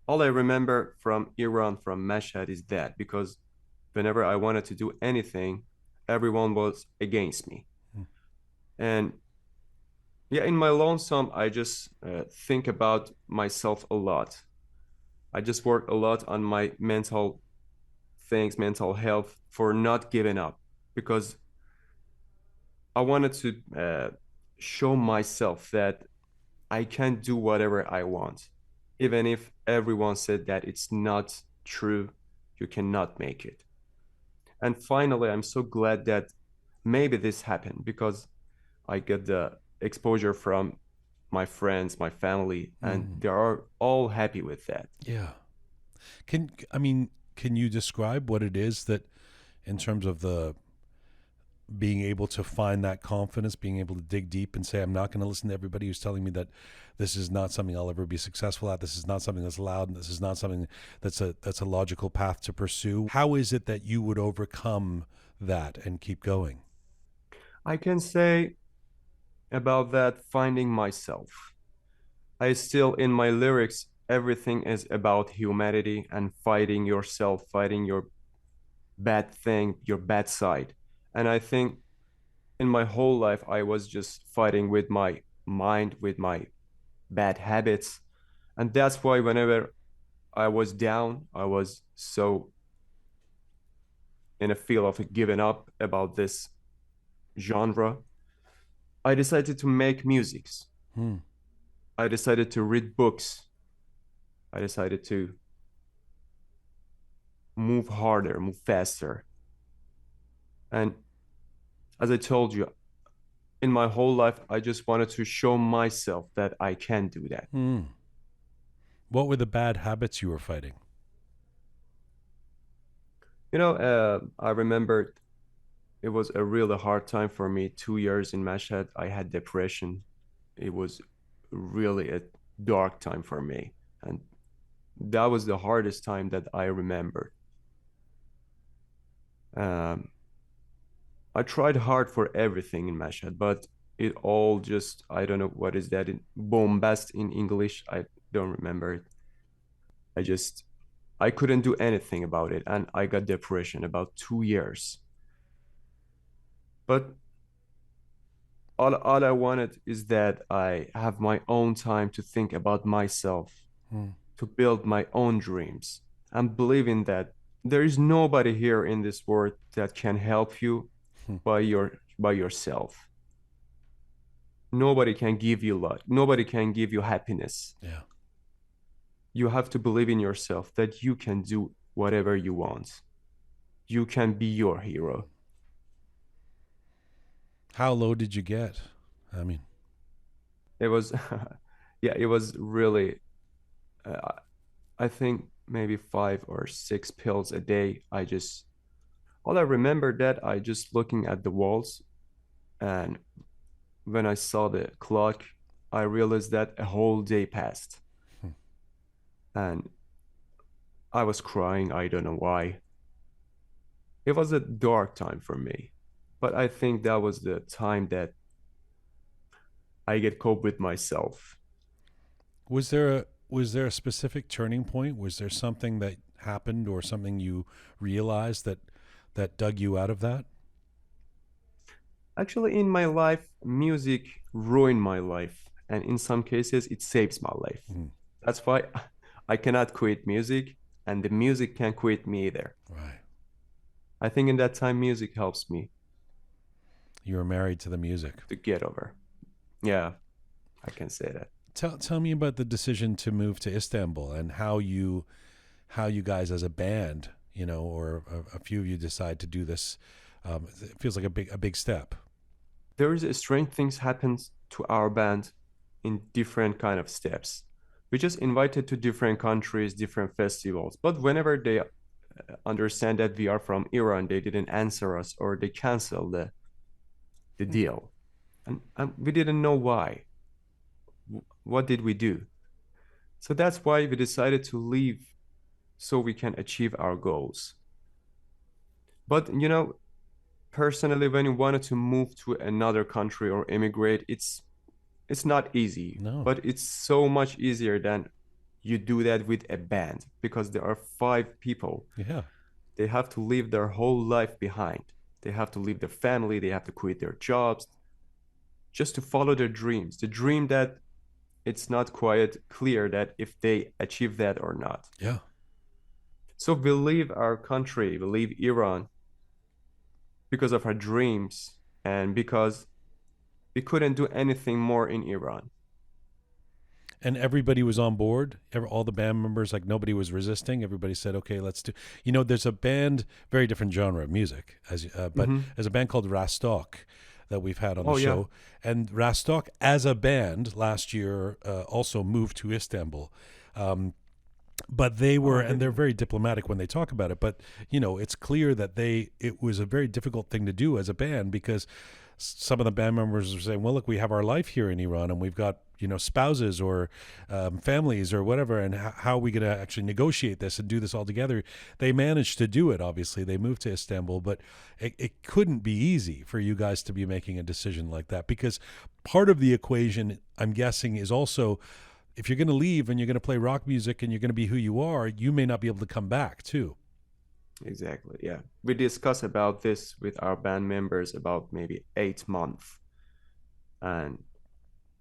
All I remember from Iran, from Mashhad, is that because whenever I wanted to do anything, everyone was against me. And yeah, in my lonesome, I just think about myself a lot. I just work a lot on my mental things, mental health, for not giving up, because I wanted to show myself that I can do whatever I want. Even if everyone said that it's not true, you cannot make it. And finally, I'm so glad that maybe this happened because I get the exposure from my friends, my family, and they are all happy with that. Yeah. Can you describe what it is that, in terms of the being able to find that confidence, being able to dig deep and say, I'm not going to listen to everybody who's telling me that this is not something I'll ever be successful at. This is not something that's allowed. And this is not something that's a logical path to pursue. How is it that you would overcome that and keep going? I can say about that, finding myself. I still, in my lyrics, everything is about humanity and fighting yourself, fighting your bad thing, your bad side. And I think in my whole life, I was just fighting with my mind, with my bad habits. And that's why whenever I was down, I was so in a feel of giving up about this genre. I decided to make musics. Hmm. I decided to read books. I decided to move harder, move faster. And as I told you, in my whole life, I just wanted to show myself that I can do that. Hmm. What were the bad habits you were fighting? I remember it was a really hard time for me. 2 years in Mashhad, I had depression. It was really a dark time for me. And that was the hardest time that I remember. I tried hard for everything in Mashhad, but it all just, I don't know what is that in bombast in English. I don't remember it. I couldn't do anything about it, and I got depression about 2 years. But all I wanted is that I have my own time to think about myself, Hmm. to build my own dreams, and believing that there is nobody here in this world that can help you by yourself. Nobody can give you luck. Nobody can give you happiness. Yeah. You have to believe in yourself that you can do whatever you want. You can be your hero. How low did you get? I mean, It was, yeah, it was really, uh, I think maybe 5 or 6 pills a day. All I remember that I just looking at the walls, and when I saw the clock, I realized that a whole day passed. And I was crying. I don't know why. It was a dark time for me, but I think that was the time that I get cope with myself. was there a specific turning point? Was there something that happened or something you realized that dug you out of that? Actually, in my life, music ruined my life, and in some cases, it saves my life. Mm. That's why I cannot quit music, and the music can't quit me either. Right. I think in that time, music helps me You were married to the music. to get over. Yeah, I can say that. Tell me about the decision to move to Istanbul and how you guys as a band, or a few of you decide to do this. It feels like a big step. There is a strange things happens to our band in different kind of steps. We just invited to different countries, different festivals, but whenever they understand that we are from Iran, they didn't answer us or they canceled the deal, and we didn't know why. What did we do? So that's why we decided to leave so we can achieve our goals. But personally, when you wanted to move to another country or immigrate, it's not easy. No. But it's so much easier than you do that with a band, because there are 5 people. Yeah. They have to leave their whole life behind. They have to leave their family, they have to quit their jobs just to follow their dreams. The dream that it's not quite clear that if they achieve that or not. Yeah. So we leave our country, we leave Iran because of our dreams and because we couldn't do anything more in Iran. And everybody was on board. All the band members, like nobody was resisting. Everybody said, "Okay, let's do." There's a band, very different genre of music, but there's a band called Rastok that we've had on the show. And Rastok, as a band, last year also moved to Istanbul. But they were, and they're very diplomatic when they talk about it. But it's clear that it was a very difficult thing to do as a band, because some of the band members were saying, "Well, look, we have our life here in Iran, and we've got spouses or families or whatever, and how are we going to actually negotiate this and do this all together?" They managed to do it. Obviously, they moved to Istanbul, but it couldn't be easy for you guys to be making a decision like that, because part of the equation, I'm guessing, is also if you're going to leave and you're going to play rock music and you're going to be who you are, you may not be able to come back too. Exactly. Yeah. We discussed about this with our band members about maybe 8 months. And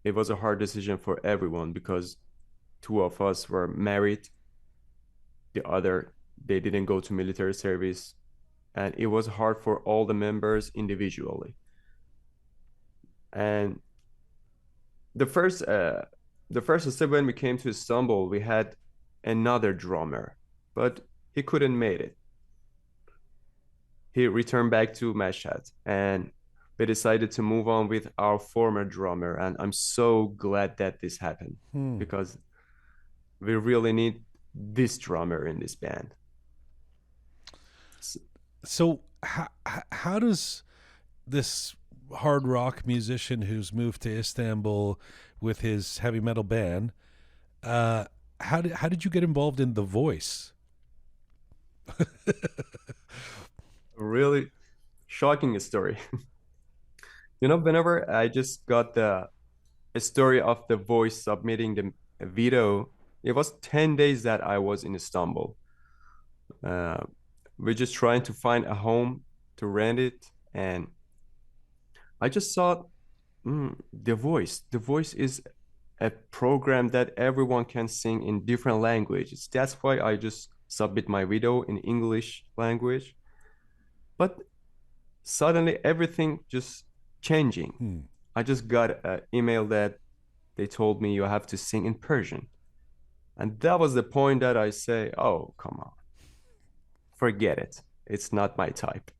it was a hard decision for everyone because 2 of us were married. The other, they didn't go to military service. And it was hard for all the members individually. And the first step when we came to Istanbul, we had another drummer, but he couldn't make it. He returned back to Mashhad, and we decided to move on with our former drummer. And I'm so glad that this happened because we really need this drummer in this band. So how does this hard rock musician who's moved to Istanbul with his heavy metal band, how did you get involved in The Voice? Really shocking story. Whenever I just got a story of The Voice submitting the video, it was 10 days that I was in Istanbul. We're just trying to find a home to rent it, and I just saw The Voice. The Voice is a program that everyone can sing in different languages. That's why I just submit my video in English language. But suddenly everything just changing. I just got an email that they told me you have to sing in Persian. And that was the point that I say, oh, come on. Forget it. It's not my type.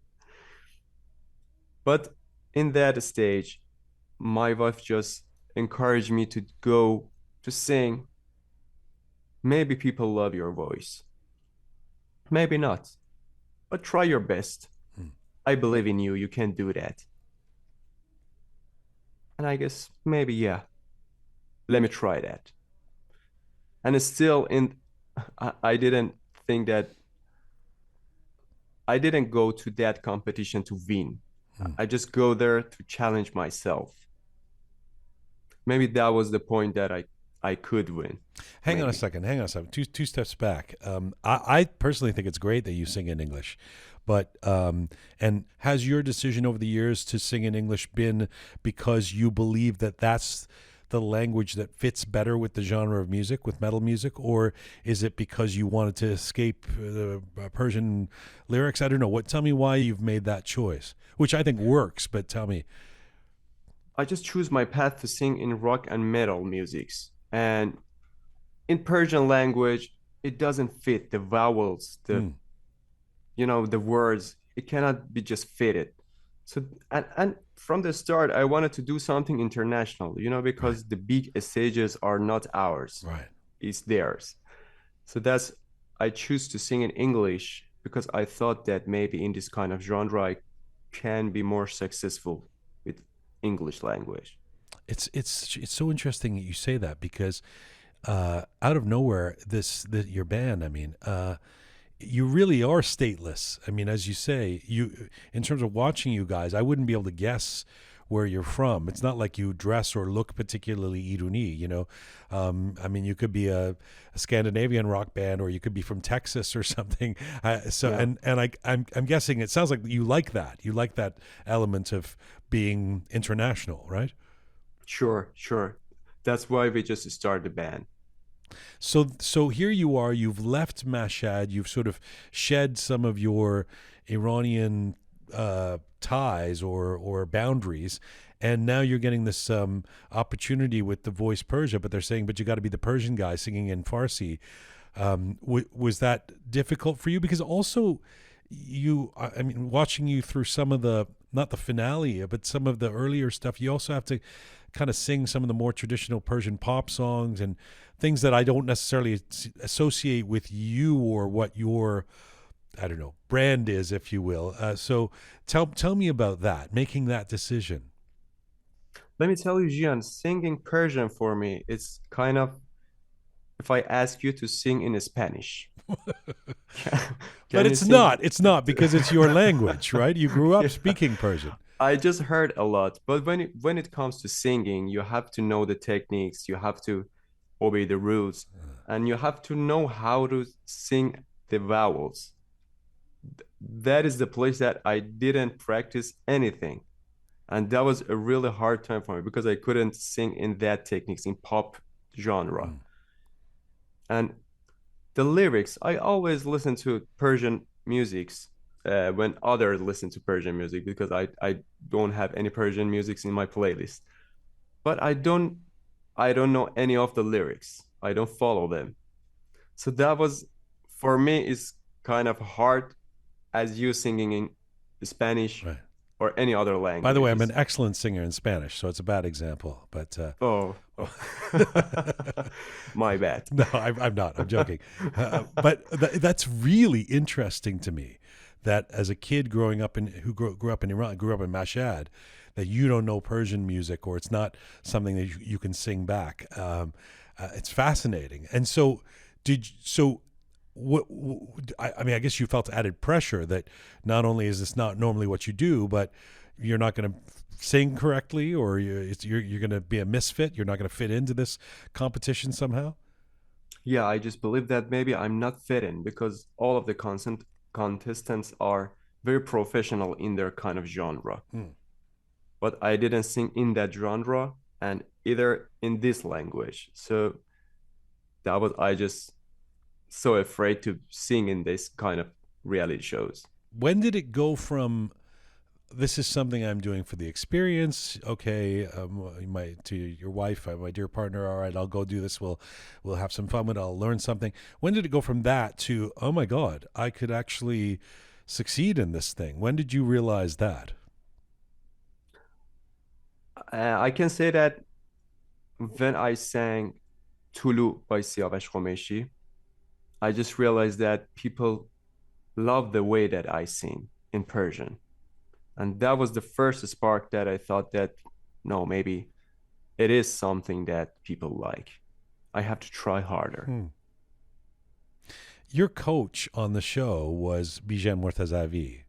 But in that stage, my wife just encouraged me to go to sing. Maybe people love your voice. Maybe not. But try your best. I believe in you. You can do that. And I guess maybe, yeah, let me try that. And it's still I didn't think that, I didn't go to that competition to win. I just go there to challenge myself. Maybe that was the point that I could win. Hang on a second. Two steps back. I personally think it's great that you sing in English. But and has your decision over the years to sing in English been because you believe that that's the language that fits better with the genre of music, with metal music, or is it because you wanted to escape the Persian lyrics? I don't know. Tell me why you've made that choice, which I think works. But tell me. I just choose my path to sing in rock and metal musics, and in Persian language, it doesn't fit the vowels, the words. It cannot be just fitted. So and from the start, I wanted to do something international, because the big stages are not ours. Right. It's theirs. So I choose to sing in English because I thought that maybe in this kind of genre, I can be more successful with English language. It's so interesting that you say that because out of nowhere, your band, I mean, you really are stateless. I mean, as you say, in terms of watching you guys, I wouldn't be able to guess where you're from. It's not like you dress or look particularly Iruni, I mean, you could be a Scandinavian rock band, or you could be from Texas or something. I'm guessing it sounds like you like that. You like that element of being international, right? Sure. That's why we just started the band. So here you are, you've left Mashhad, you've sort of shed some of your Iranian ties or boundaries, and now you're getting this opportunity with the Voice Persia, but they're saying, but you got to be the Persian guy singing in Farsi. Was that difficult for you? Because also I mean, watching you through some of not the finale, but some of the earlier stuff, you also have to kind of sing some of the more traditional Persian pop songs and things that I don't necessarily associate with you or what your, I don't know, brand is, if you will. So tell me about that, making that decision. Let me tell you, Jian, singing Persian for me, it's kind of, if I ask you to sing in Spanish. But it's not because it's your language, right? You grew up speaking Persian. I just heard a lot, but when it comes to singing, you have to know the techniques. You have to obey the rules, and you have to know how to sing the vowels. That is the place that I didn't practice anything. And that was a really hard time for me because I couldn't sing in that techniques in pop genre. And the lyrics, I always listen to Persian musics when others listen to Persian music because I don't have any Persian musics in my playlist. But I don't know any of the lyrics. I don't follow them. So that was for me is kind of hard as you singing in Spanish Right. or any other language. By the way, I'm an excellent singer in Spanish, so it's a bad example. But Oh, my bad. no, I'm not. I'm joking. But that's really interesting to me. That as a kid growing up who grew up in Iran, grew up in Mashhad, that you don't know Persian music or it's not something that you can sing back. It's fascinating. And so, I mean, I guess you felt added pressure that not only is this not normally what you do, but you're not going to sing correctly, or you're going to be a misfit. You're not going to fit into this competition somehow. Yeah, I just believe that maybe I'm not fit in because all of the contestants are very professional in their kind of genre. But I didn't sing in that genre and either in this language. So that was I just so afraid to sing in this kind of reality shows. When did it go from this is something I'm doing for the experience, okay, to your wife, my dear partner, all right, I'll go do this, we'll have some fun with it, I'll learn something. When did it go from that to, oh my God, I could actually succeed in this thing? When did you realize that? I can say that when I sang Tulu by Siyavesh Khomeshi, I just realized that people love the way that I sing in Persian. And that was the first spark that I thought that, no, maybe it is something that people like. I have to try harder. Your coach on the show was Jian Mortazavi.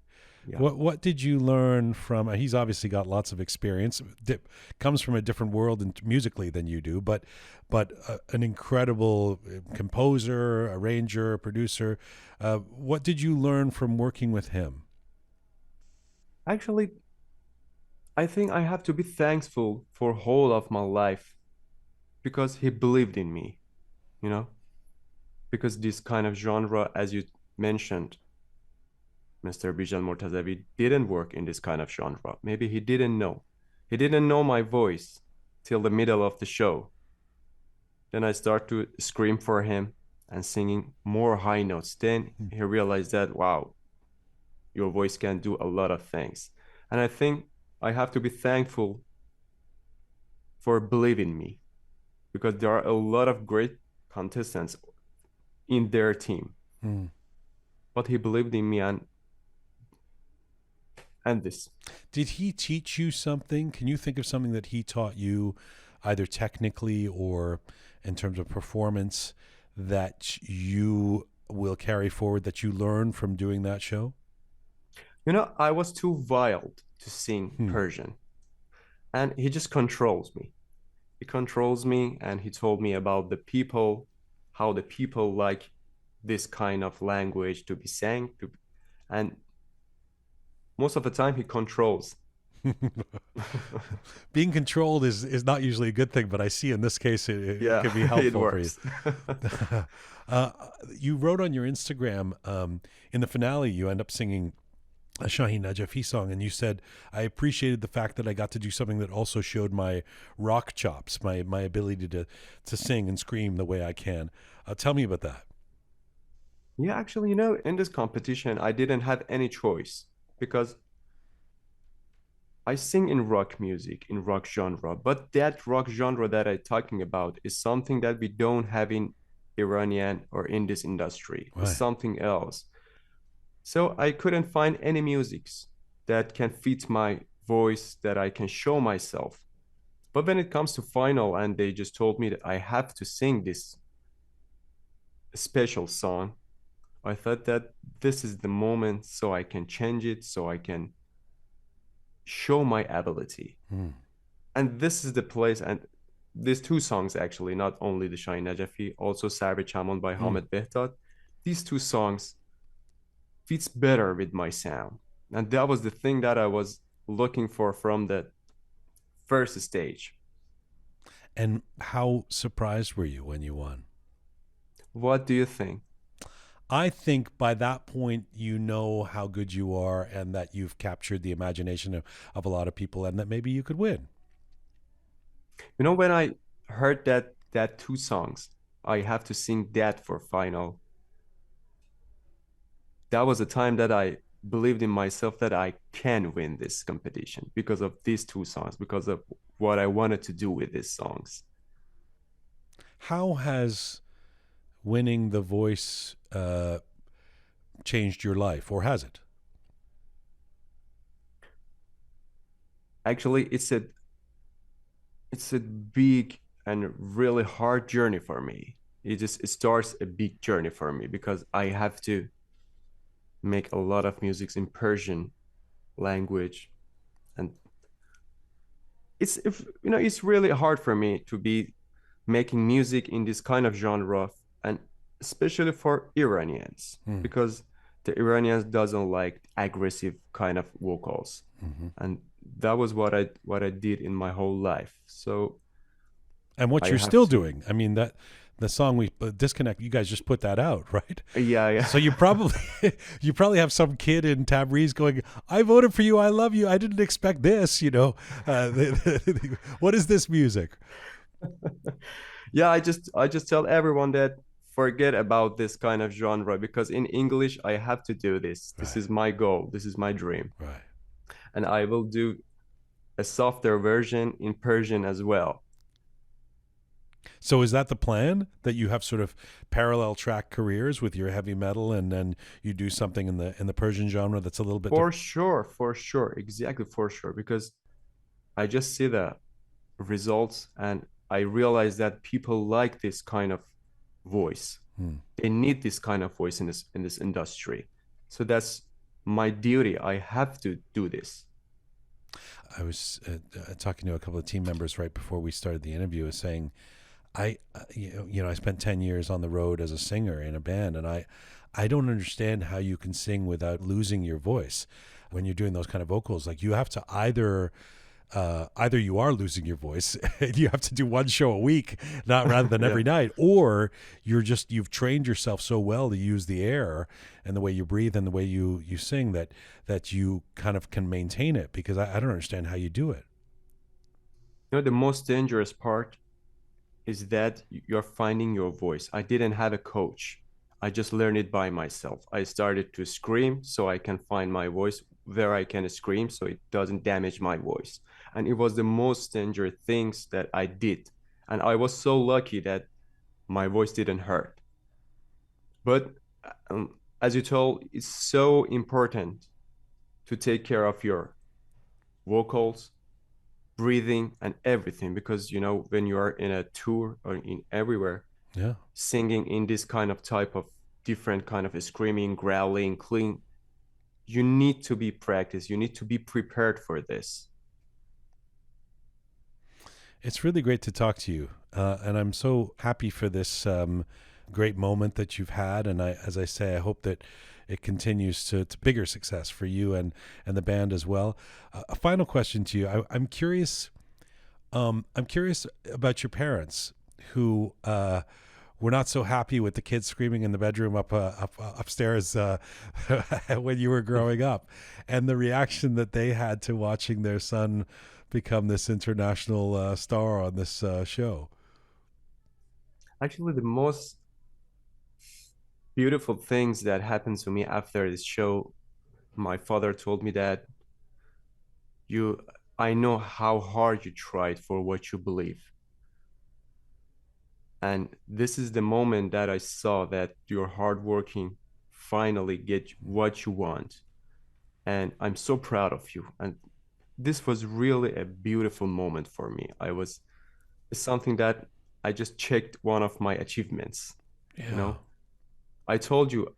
Yeah. What did you learn from? He's obviously got lots of experience. Comes from a different world musically than you do, but an incredible composer, arranger, producer. What did you learn from working with him? Actually, I think I have to be thankful for whole of my life because he believed in me, you know? Because this kind of genre, as you mentioned, Mr. Bijan Mortazavi didn't work in this kind of genre. Maybe he didn't know. He didn't know my voice till the middle of the show. Then I start to scream for him and singing more high notes. Then he realized that, wow, your voice can do a lot of things. And I think I have to be thankful for believing me because there are a lot of great contestants in their team. But he believed in me and this. Did he teach you something? Can you think of something that he taught you, either technically or in terms of performance, that you will carry forward, that you learned from doing that show? You know, I was too wild to sing Persian. And he just controls me. He controls me and he told me about the people, how the people like this kind of language to be sang. And most of the time he controls. Being controlled is not usually a good thing, but I see in this case it can be helpful it works. for you. You wrote on your Instagram, in the finale, you end up singing a Shaheen Najafi song, and you said, I appreciated the fact that I got to do something that also showed my rock chops, my ability to sing and scream the way I can. Tell me about that. Yeah, actually, you know, in this competition, I didn't have any choice because I sing in rock music, in rock genre, but that rock genre that I'm talking about is something that we don't have in Iranian or in this industry. Right. It's something else. So I couldn't find any musics that can fit my voice, that I can show myself. But when it comes to final and they just told me that I have to sing this special song, I thought that this is the moment so I can change it, so I can show my ability. And this is the place, and these two songs actually, not only the Shine Najafi, also Sarve Chamon by Hamed Behtad. These two songs fits better with my sound. And that was the thing that I was looking for from the first stage. And how surprised were you when you won? What do you think? I think by that point, you know how good you are and that you've captured the imagination of a lot of people and that maybe you could win. You know, when I heard that two songs, I have to sing that for final. That was a time that I believed in myself that I can win this competition because of these two songs, because of what I wanted to do with these songs. How has winning The Voice changed your life, or has it? Actually, it's a big and really hard journey for me. It starts a big journey for me because I have to make a lot of music in Persian language, and it's really hard for me to be making music in this kind of genre, and especially for Iranians because the Iranians doesn't like aggressive kind of vocals, and that was what I did in my whole life. So, and what I you're have still to- doing. I mean, that the song we Disconnect, you guys just put that out, right? yeah. So you probably have some kid in Tabriz going, "I voted for you. I love you. I didn't expect this." What is this music? Yeah, I just tell everyone that forget about this kind of genre because in English I have to do this. This Right. is my goal. This is my dream. Right. And I will do a softer version in Persian as well. So is that the plan, that you have sort of parallel track careers with your heavy metal, and then you do something in the Persian genre that's a little bit For sure, exactly, for sure, because I just see the results and I realize that people like this kind of voice. They need this kind of voice in this industry. So that's my duty. I have to do this. I was talking to a couple of team members right before we started the interview, was saying, I spent 10 years on the road as a singer in a band, and I don't understand how you can sing without losing your voice when you're doing those kind of vocals. Like, you have to either you are losing your voice and you have to do one show a week, not rather than every night, or you've trained yourself so well to use the air and the way you breathe and the way you sing that you kind of can maintain it, because I don't understand how you do it. The most dangerous part is that you're finding your voice. I didn't have a coach. I just learned it by myself. I started to scream so I can find my voice where I can scream so it doesn't damage my voice. And it was the most dangerous things that I did. And I was so lucky that my voice didn't hurt. But as you told, it's so important to take care of your vocals, breathing, and everything, because when you are in a tour or in everywhere, singing in this kind of type of different kind of screaming, growling, clean, you need to be practiced. You need to be prepared for this. It's really great to talk to you, and I'm so happy for this great moment that you've had. And as I say, I hope that it continues to bigger success for you and the band as well. A final question to you: I'm curious. I'm curious about your parents, who were not so happy with the kids screaming in the bedroom upstairs when you were growing up, and the reaction that they had to watching their son become this international star on this show. Actually, the most beautiful things that happened to me after this show, my father told me that I know how hard you tried for what you believe. And this is the moment that I saw that your hard working finally get what you want. And I'm so proud of you. And this was really a beautiful moment for me. It's something that I just checked one of my achievements. I told you,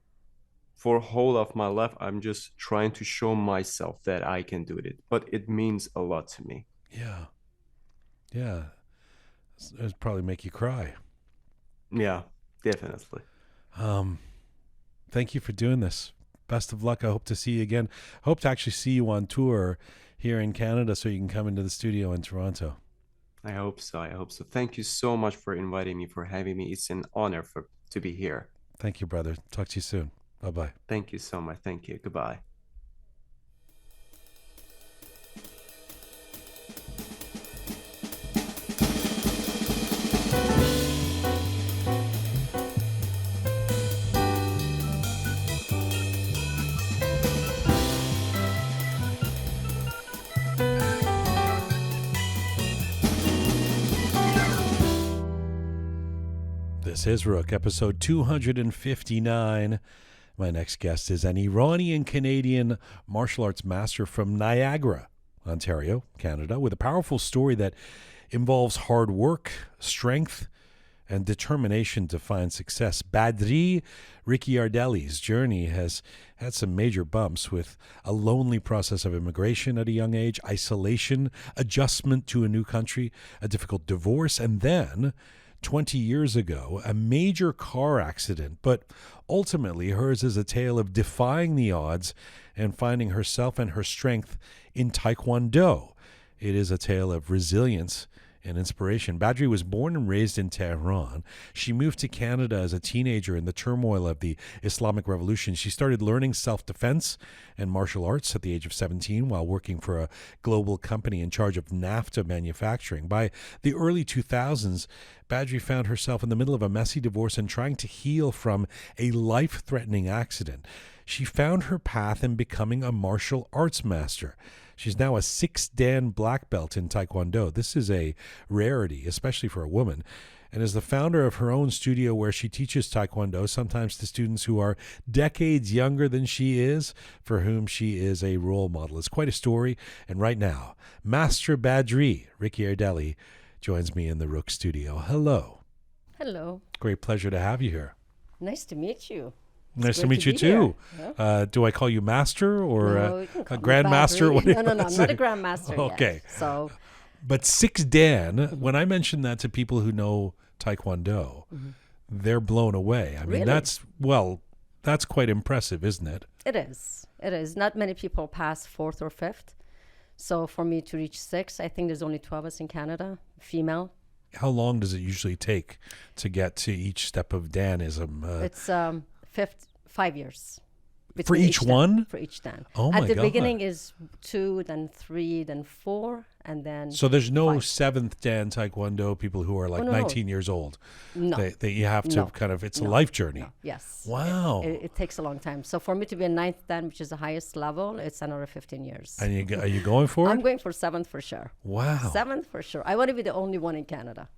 for whole of my life, I'm just trying to show myself that I can do it, but it means a lot to me. Yeah. It'd probably make you cry. Yeah, definitely. Thank you for doing this. Best of luck. I hope to see you again. I hope to actually see you on tour here in Canada so you can come into the studio in Toronto. I hope so. I hope so. Thank you so much for inviting me, for having me. It's an honor to be here. Thank you, brother. Talk to you soon. Bye-bye. Thank you so much. Thank you. Goodbye. This is Roqe, episode 259. My next guest is an Iranian-Canadian martial arts master from Niagara, Ontario, Canada, with a powerful story that involves hard work, strength, and determination to find success. Badri Ricciardelli's journey has had some major bumps, with a lonely process of immigration at a young age, isolation, adjustment to a new country, a difficult divorce, and then 20 years ago, a major car accident. But ultimately, hers is a tale of defying the odds and finding herself and her strength in Taekwondo. It is a tale of resilience and inspiration. Badri was born and raised in Tehran. She moved to Canada as a teenager in the turmoil of the Islamic Revolution. She started learning self-defense and martial arts at the age of 17 while working for a global company in charge of NAFTA manufacturing. By the early 2000s, Badri found herself in the middle of a messy divorce and trying to heal from a life-threatening accident. She found her path in becoming a martial arts master. She's now a 6th-Dan black belt in Taekwondo. This is a rarity, especially for a woman, and is the founder of her own studio where she teaches Taekwondo, sometimes to students who are decades younger than she is, for whom she is a role model. It's quite a story, and right now, Master Badri Ricciardelli joins me in the Roqe Studio. Hello. Hello. Great pleasure to have you here. Nice to meet you. Nice to meet you too. Yeah. Do I call you master or No, you can a call me grandmaster? Badri. No, I'm not a grandmaster Okay. yet. So, But 6th-Dan, when I mention that to people who know Taekwondo, they're blown away. I mean, Really? that's quite impressive, isn't it? it is. It is. Not many people pass 4th or 5th. So for me to reach 6, I think there's only 2 of us in Canada, female. How long does it usually take to get to each step of Danism? It's 5 years. For between each Dan. one? For each Dan. Oh my At the God. beginning is 2, then 3, then 4, and then So there's no 5. 7th Dan Taekwondo people who are like no. 19 years old. No. You have to No. kind of, it's a No. life journey. No. Yes. Wow. It takes a long time. So for me to be a 9th Dan, which is the highest level, it's another 15 years. And are you going for I'm it? going for 7th for sure. Wow. 7th for sure. I want to be the only one in Canada.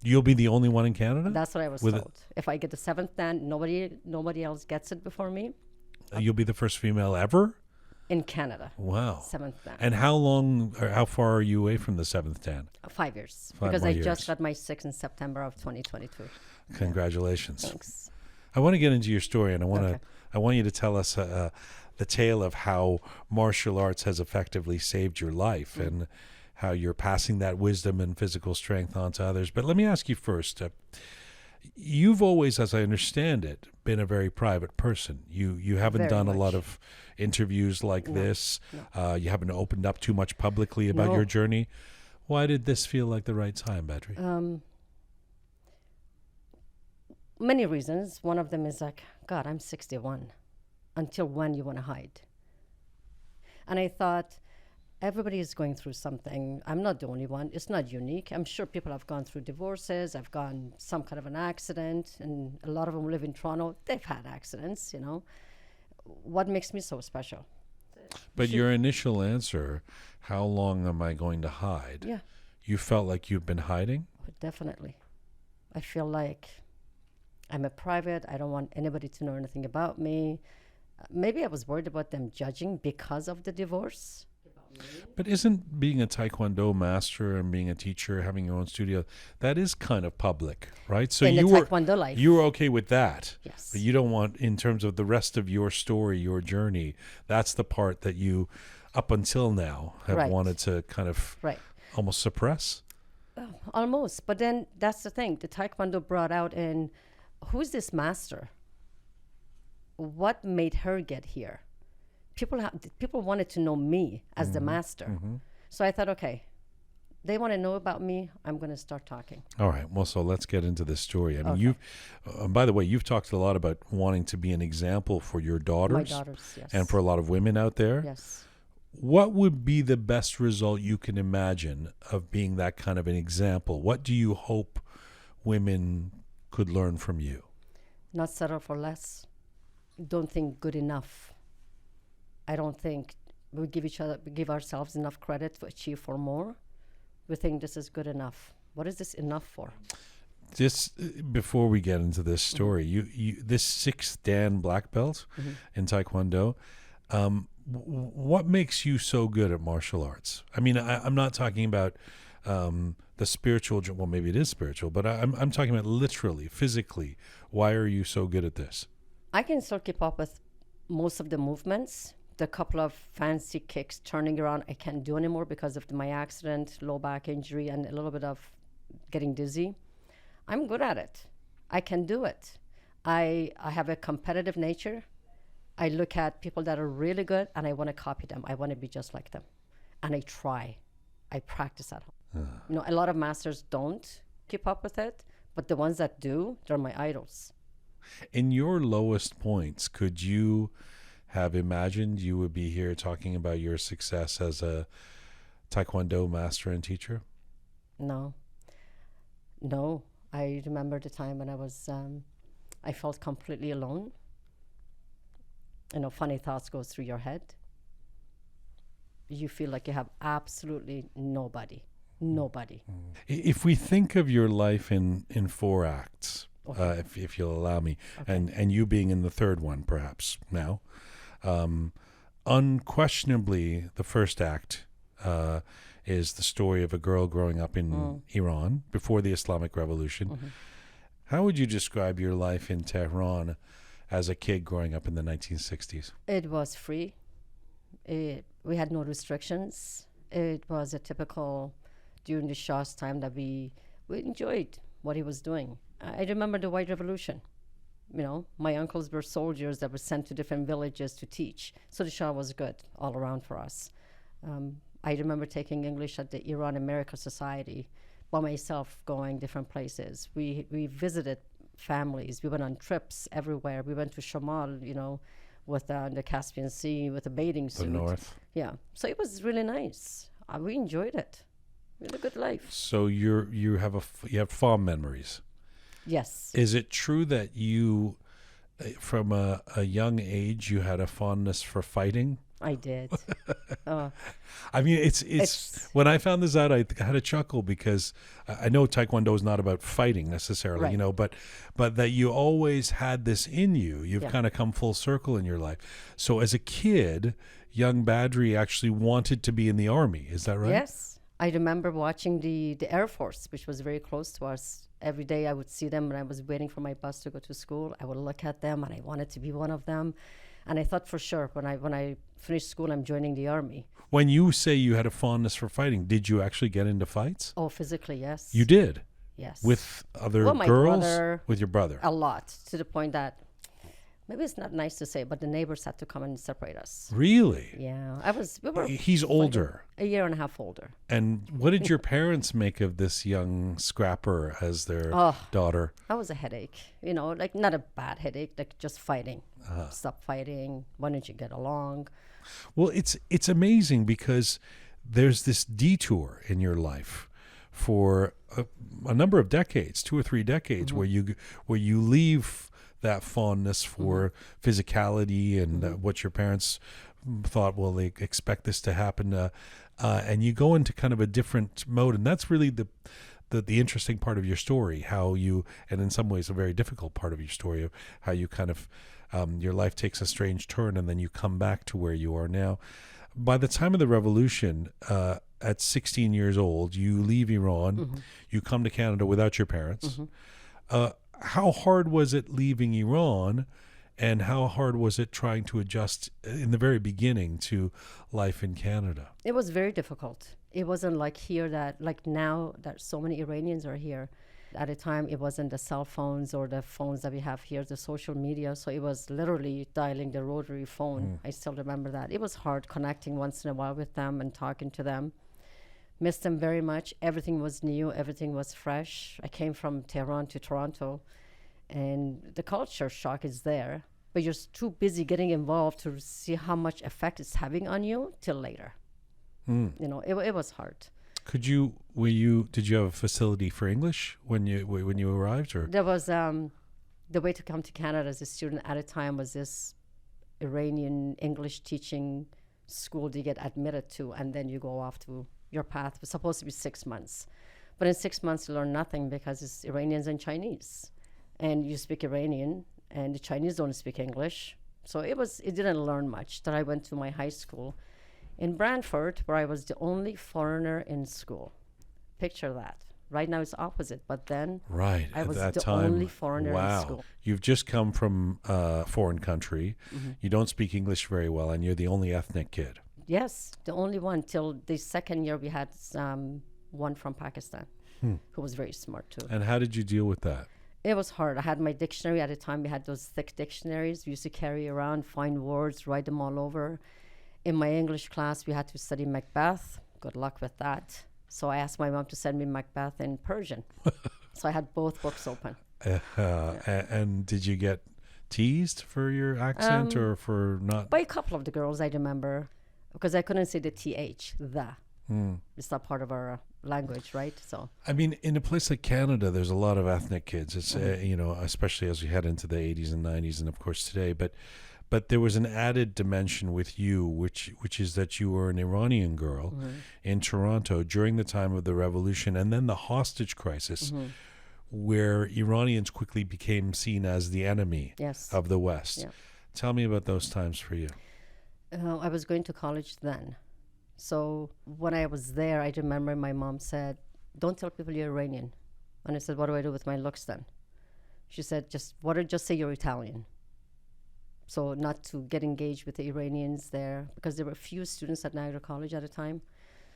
You'll be the only one in Canada? That's what I was With told. If I get the 7th Dan, nobody else gets it before me You'll be the first female ever? in Canada. Wow. 7th Dan. And how far are you away from the 7th Dan? 5 years. 5 because more I years. just got my 6th in September of 2022. Congratulations. Thanks. I want to get into your story, and I Okay. want you to tell us the tale of how martial arts has effectively saved your life and how you're passing that wisdom and physical strength on to others. But let me ask you first. You've always, as I understand it, been a very private person. You haven't Very done a lot much. of interviews like this. You haven't opened up too much publicly about No. your journey. Why did this feel like the right time, Badri? Many reasons. One of them is like, God, I'm 61. Until when you want to hide? And I thought, everybody is going through something. I'm not the only one. It's not unique. I'm sure people have gone through divorces. I've gone some kind of an accident, and a lot of them live in Toronto. They've had accidents, What makes me so special? But your initial answer, how long am I going to hide? Yeah, You felt like you've been hiding? definitely. I feel like I'm a private. I don't want anybody to know anything about me. Maybe I was worried about them judging because of the divorce. But isn't being a Taekwondo master and being a teacher, having your own studio, that is kind of public, right? So In the you were Taekwondo life. you were okay with that. Yes. But you don't want, in terms of the rest of your story, your journey, that's the part that you, up until now, have Right. wanted to kind of Right. almost suppress. Almost. But then that's the thing. The Taekwondo brought out in who's this master? What made her get here? People wanted to know me as the master. So I thought, okay, they want to know about me. I'm going to start talking. All right. Well, so let's get into this story. I mean, Okay. you've, by the way, you've talked a lot about wanting to be an example for your daughters, My daughters, yes. and for a lot of women out there. Yes. What would be the best result you can imagine of being that kind of an example? What do you hope women could learn from you? Not settle for less. Don't think good enough. I don't think we give ourselves enough credit to achieve for more. We think this is good enough. What is this enough for? Just before we get into this story, you this 6th Dan black belt in Taekwondo. What makes you so good at martial arts? I mean, I'm not talking about the spiritual. Well, maybe it is spiritual, but I'm talking about literally, physically. Why are you so good at this? I can still keep up with most of the movements. The couple of fancy kicks, turning around, I can't do anymore because of my accident, low back injury, and a little bit of getting dizzy. I'm good at it. I can do it. I have a competitive nature. I look at people that are really good and I want to copy them. I want to be just like them. And I try. I practice at home. You know, a lot of masters don't keep up with it, but the ones that do, they're my idols. In your lowest points, could you have imagined you would be here talking about your success as a Taekwondo master and teacher? No. I remember the time when I felt completely alone. You know, funny thoughts go through your head. You feel like you have absolutely nobody. If we think of your life in 4 acts, Okay. if you'll allow me, Okay. and you being in the 3rd one perhaps now, unquestionably the first act is the story of a girl growing up in Iran before the Islamic Revolution. How would you describe your life in Tehran as a kid growing up in the 1960s? It was free. We had no restrictions. It was a typical, during the Shah's time, that we enjoyed what he was doing. I remember the White Revolution. You know, my uncles were soldiers that were sent to different villages to teach. So the Shah was good all around for us. I remember taking English at the Iran-America Society by myself, going different places. We visited families. We went on trips everywhere. We went to Shamal, you know, with the Caspian Sea, with a bathing suit. The North. Yeah. So it was really nice. We enjoyed it. Really good life. So you have fond memories. Yes. Is it true that you, from a young age, you had a fondness for fighting? I did. I mean, it's when I found this out, I had a chuckle because I know Taekwondo is not about fighting necessarily, Right. you know, but that you always had this in you. You've Yeah. kind of come full circle in your life. So as a kid, young Badri actually wanted to be in the army. Is that right? Yes. I remember watching the Air Force, which was very close to us. Every day I would see them when I was waiting for my bus to go to school. I would look at them and I wanted to be one of them. And I thought for sure when I finished school, I'm joining the army. When you say you had a fondness for fighting, did you actually get into fights? Oh, physically, yes. You did? Yes. With other Well, my girls? brother. With your brother? A lot, to the point that maybe it's not nice to say, but the neighbors had to come and separate us. Really? Yeah, we were He's older. a year and a half older. And what did your parents make of this young scrapper as their daughter? I was a headache, you know, like not a bad headache, like just fighting. Stop fighting. Why don't you get along? Well, it's amazing because there's this detour in your life for a number of decades, 2 or 3 decades, where you leave that fondness for physicality and what your parents thought, well, they expect this to happen, and you go into kind of a different mode, and that's really the interesting part of your story, how you, and in some ways a very difficult part of your story, of how you kind of your life takes a strange turn and then you come back to where you are now. By the time of the revolution, at 16 years old, you leave Iran, you come to Canada without your parents. How hard was it leaving Iran And how hard was it trying to adjust in the very beginning to life in Canada? It was very difficult. It wasn't like here that, like now that so many Iranians are here. At the time, it wasn't the cell phones or the phones that we have here, the social media. So it was literally dialing the rotary phone. I still remember that. It was hard connecting once in a while with them and talking to them. Missed them very much. Everything was new. Everything was fresh. I came from Tehran to Toronto, and the culture shock is there. But you're too busy getting involved to see how much effect it's having on you till later. You know, it was hard. Did you have a facility for English when you arrived, or? There was the way to come to Canada as a student at a time was this Iranian English teaching school to get admitted to, and then you go off to your path. It was supposed to be 6 months, but in 6 months you learn nothing because it's Iranians and Chinese, and you speak Iranian, and the Chinese don't speak English, so it didn't learn much. Then I went to my high school in Brantford, where I was the only foreigner in school. Picture that. Right now it's opposite, but then right, I was at that the time, only foreigner in school. You've just come from a foreign country. You don't speak English very well, and you're the only ethnic kid. Yes, the only one. Till the second year we had one from Pakistan who was very smart too. And how did you deal with that? It was hard. I had my dictionary at the time. We had those thick dictionaries we used to carry around, find words, write them all over. In my English class, we had to study Macbeth. Good luck with that. So I asked my mom to send me Macbeth in Persian. So I had both books open. And did you get teased for your accent or for not? By a couple of the girls, I remember, because I couldn't say the TH, the. It's not part of our language, right? So I mean, in a place like Canada, there's a lot of ethnic kids. It's you know, especially as we head into the 80s and 90s, and of course today. But there was an added dimension with you, which is that you were an Iranian girl in Toronto during the time of the revolution, and then the hostage crisis, where Iranians quickly became seen as the enemy of the West. Yeah. Tell me about those times for you. I was going to college then. So when I was there, I remember my mom said, "Don't tell people you're Iranian." And I said, "What do I do with my looks then?" She said, just say you're Italian." So not to get engaged with the Iranians there, because there were few students at Niagara College at the time.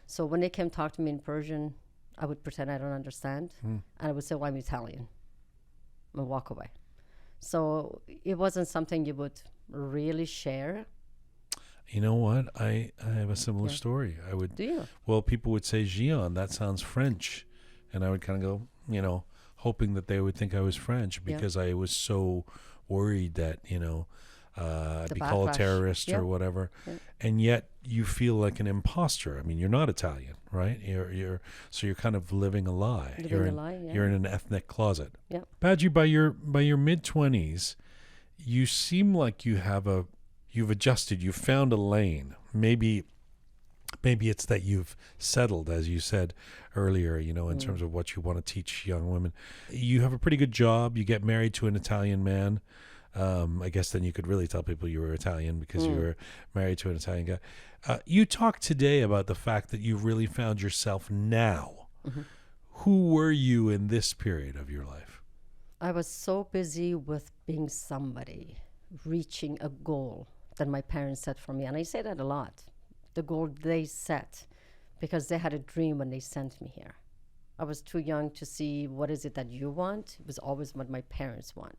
So when they came talk to me in Persian, I would pretend I don't understand. And I would say, "Well, I'm Italian," and walk away. So it wasn't something you would really share. You know what? I have a similar story. I would. Do you? Well, people would say Jian, that sounds French. And I would kind of go, you know, hoping that they would think I was French, because I was so worried that, you know, I'd be called a terrorist or whatever. And yet you feel like an imposter. I mean, you're not Italian, right? So you're kind of living a lie. You're in an ethnic closet. Yeah. Badri, by your mid-20s, you seem like you've adjusted, you've found a lane. Maybe it's that you've settled, as you said earlier, you know, in terms of what you want to teach young women. You have a pretty good job. You get married to an Italian man. I guess then you could really tell people you were Italian because you were married to an Italian guy. You talked today about the fact that you've really found yourself now. Who were you in this period of your life? I was so busy with being somebody, reaching a goal that my parents set for me. And I say that a lot. The goal they set, because they had a dream when they sent me here. I was too young to see what is it that you want. It was always what my parents want.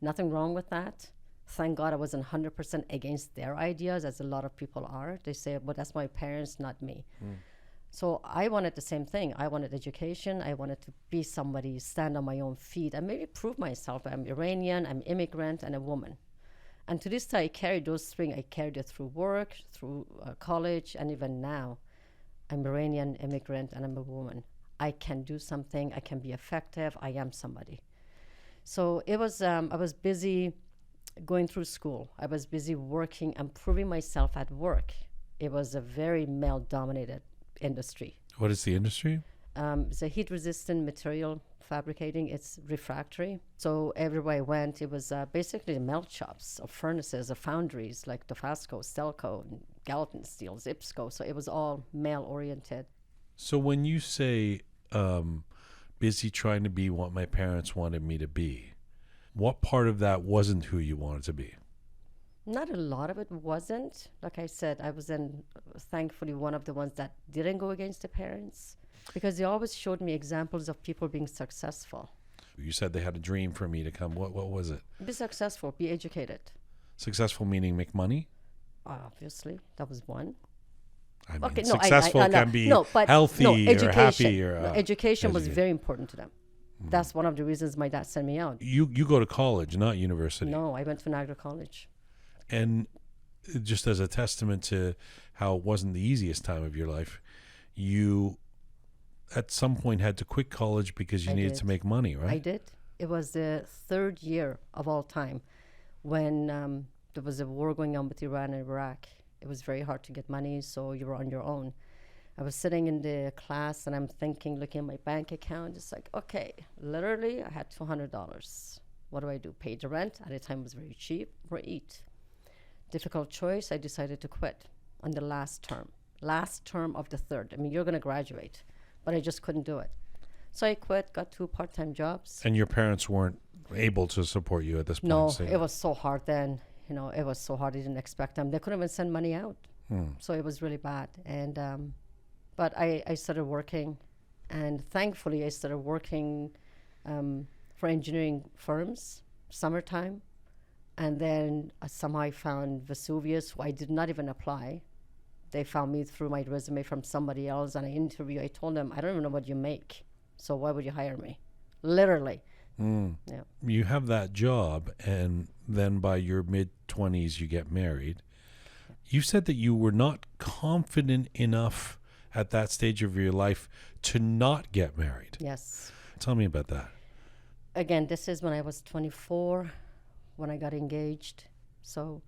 Nothing wrong with that. Thank God I wasn't 100% against their ideas, as a lot of people are. They say, well, that's my parents, not me. So I wanted the same thing. I wanted education. I wanted to be somebody, stand on my own feet, and maybe prove myself. I'm Iranian, I'm immigrant, and a woman. And to this day, I carried those things. I carried it through work, through college, and even now. I'm Iranian, immigrant, and I'm a woman. I can do something. I can be effective. I am somebody. So it was, I was busy going through school. I was busy working and proving myself at work. It was a very male-dominated industry. What is the industry? It's a heat-resistant material fabricating. It's refractory. So everywhere I went, it was basically melt shops or furnaces or foundries like Dofasco, Stelco, Gallatin Steels, IPSCO. So it was all male-oriented. So when you say busy trying to be what my parents wanted me to be, What part of that wasn't who you wanted to be? Not a lot of it wasn't. Like I said, I was thankfully one of the ones that didn't go against the parents, because they always showed me examples of people being successful. You said they had a dream for me to come. What was it? Be successful, be educated. Successful meaning make money? Obviously, that was one. I mean, Okay, successful can be but healthy or happy. Or, education was educated. very important to them. That's one of the reasons my dad sent me out. You go to college, not university. No, I went to Niagara College. And just as a testament to how it wasn't the easiest time of your life, you at some point had to quit college because you needed to make money, right? I did. It was the third year of all time when there was a war going on with Iran and Iraq. It was very hard to get money, so you were on your own. I was sitting in the class and I'm thinking, looking at my bank account, it's like, okay, literally I had $200. What do I do? Pay the rent, at the time it was very cheap, or eat? Difficult choice. I decided to quit on the last term of the third. I mean, you're going to graduate, but I just couldn't do it. So I quit, got 2 part-time jobs. And your parents weren't able to support you at this point? No, so it was so hard then. You know, it was so hard. I didn't expect them. They couldn't even send money out. So it was really bad. And but I started working, and thankfully I started working for engineering firms, summertime. And then somehow I found Vesuvius, who I did not even apply. They found me through my resume from somebody else, and I interviewed. I told them, I don't even know what you make, so why would you hire me? Literally. Yeah. You have that job, and then by your mid-20s you get married. You said that you were not confident enough at that stage of your life to not get married. Yes. Tell me about that. Again, this is when I was 24, when I got engaged. So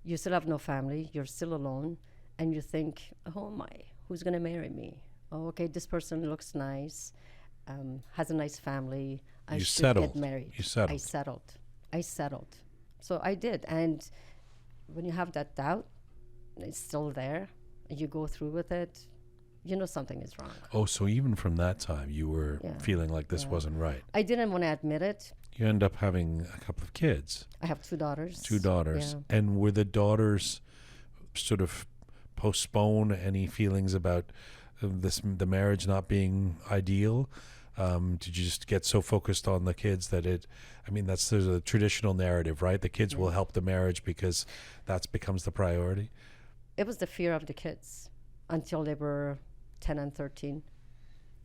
you still have no family, you're still alone, and you think, oh my, who's going to marry me? Oh, okay, this person looks nice, has a nice family. I should get married. You settled. I settled. So I did. And when you have that doubt, it's still there, and you go through with it, you know something is wrong. Oh, so even from that time you were feeling like this wasn't right. I didn't want to admit it. You end up having a couple of kids. I have 2 daughters. 2 daughters. Yeah. And were the daughters sort of postpone any feelings about the marriage not being ideal? Did you just get so focused on the kids that there's a traditional narrative, right? The kids will help the marriage because that becomes the priority. It was the fear of the kids until they were 10 and 13.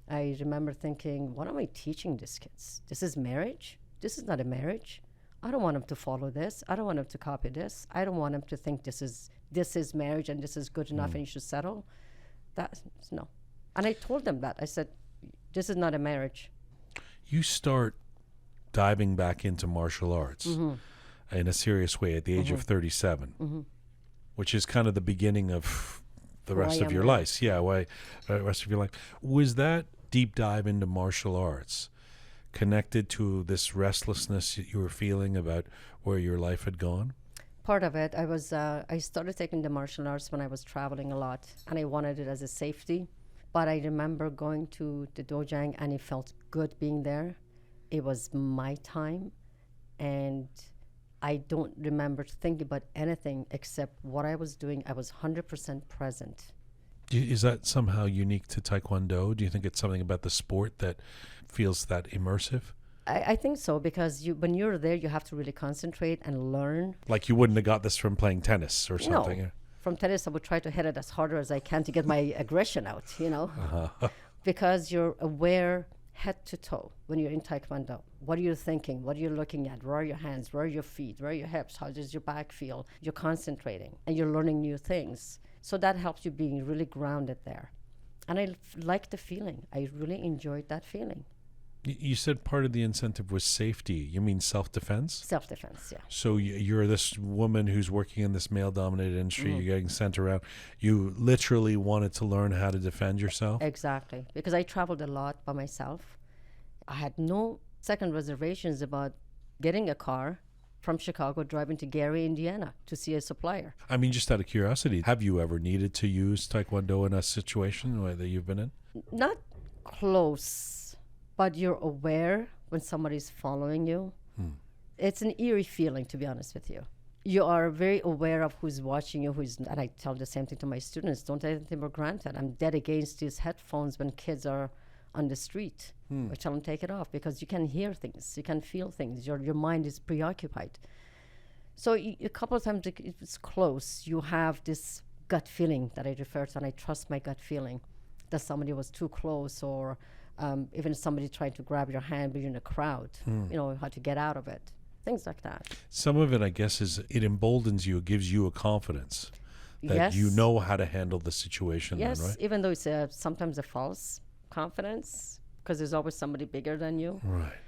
I remember thinking, what am I teaching these kids? This is marriage? This is not a marriage. I don't want them to follow this. I don't want them to copy this. I don't want them to think this is marriage and this is good enough and you should settle. No. And I told them that. I said, this is not a marriage. You start diving back into martial arts in a serious way at the age of 37, which is kind of the beginning of the rest of your life. Yeah, rest of your life. Was that deep dive into martial arts connected to this restlessness you were feeling about where your life had gone? Part of it, I started taking the martial arts when I was traveling a lot, and I wanted it as a safety. But I remember going to the dojang, and it felt good being there. It was my time, and I don't remember thinking about anything except what I was doing. I was 100% present. Is that somehow unique to Taekwondo? Do you think it's something about the sport that feels that immersive? I think so, because when you're there, you have to really concentrate and learn. Like you wouldn't have got this from playing tennis or something? No. From tennis, I would try to hit it as harder as I can to get my aggression out, because you're aware head to toe when you're in Taekwondo. What are you thinking? What are you looking at? Where are your hands? Where are your feet? Where are your hips? How does your back feel? You're concentrating and you're learning new things. So that helps you being really grounded there. And I like the feeling. I really enjoyed that feeling. You said part of the incentive was safety. You mean self-defense? Self-defense, yeah. So you're this woman who's working in this male-dominated industry. You're getting sent around. You literally wanted to learn how to defend yourself? Exactly. Because I traveled a lot by myself. I had no second reservations about getting a car from Chicago, driving to Gary, Indiana to see a supplier. I mean, just out of curiosity, have you ever needed to use Taekwondo in a situation that you've been in? Not close. But you're aware when somebody's following you. it's an eerie feeling, to be honest with you. You are very aware of who's watching you, and I tell the same thing to my students, don't take anything for granted. I'm dead against these headphones when kids are on the street. I tell them take it off because you can hear things, you can feel things, your mind is preoccupied. So a couple of times it's close, you have this gut feeling that I refer to, and I trust my gut feeling that somebody was too close, or even somebody trying to grab your hand, but you're in a crowd, you know, how to get out of it. Things like that. Some of it, I guess, is it emboldens you, it gives you a confidence that Yes. you know how to handle the situation. Yes, then, right? even though it's sometimes a false confidence, because there's always somebody bigger than you, Right.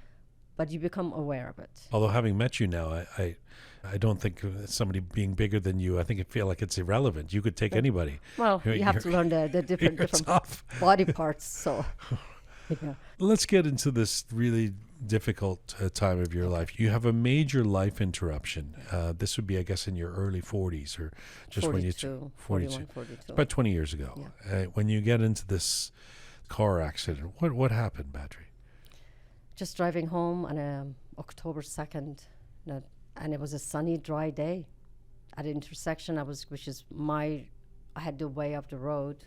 but you become aware of it. Although having met you now, I don't think somebody being bigger than you, I think I feel like it's irrelevant. You could take anybody. Well, you have to learn the different You're tough. body parts. So, yeah. Let's get into this really difficult time of your life. You have a major life interruption. This would be, I guess, in your early 40s or just when you 41, 42. about 20 years ago. When you get into this car accident, what happened, Badri? Just driving home on October 2nd, and it was a sunny, dry day. At an intersection, I had the way of the road,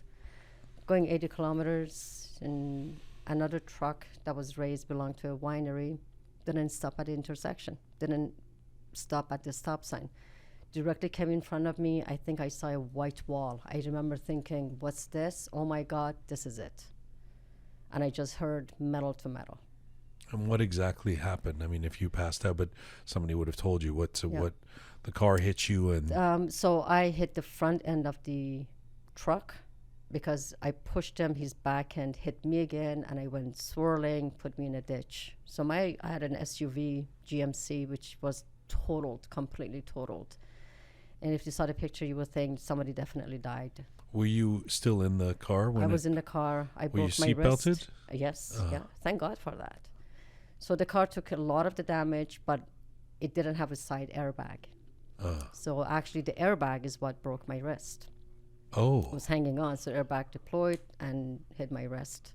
going 80 kilometers, and another truck that was raised belonged to a winery, didn't stop at the intersection, didn't stop at the stop sign. Directly came in front of me. I think I saw a white wall. I remember thinking, what's this? Oh my God, this is it. And I just heard metal to metal. And what exactly happened? I mean, if you passed out, but somebody would have told you what the car hit you, and So I hit the front end of the truck because I pushed him. His back end hit me again, and I went swirling, put me in a ditch. So I had an SUV GMC, which was completely totaled. And if you saw the picture, you would think somebody definitely died. were you still in the car when I was in the car. I were you broke my seat wrist. belted? Yes, yeah. Thank God for that. So the car took a lot of the damage, but it didn't have a side airbag. So actually the airbag is what broke my wrist. Oh, It was hanging on, so airbag deployed and hit my wrist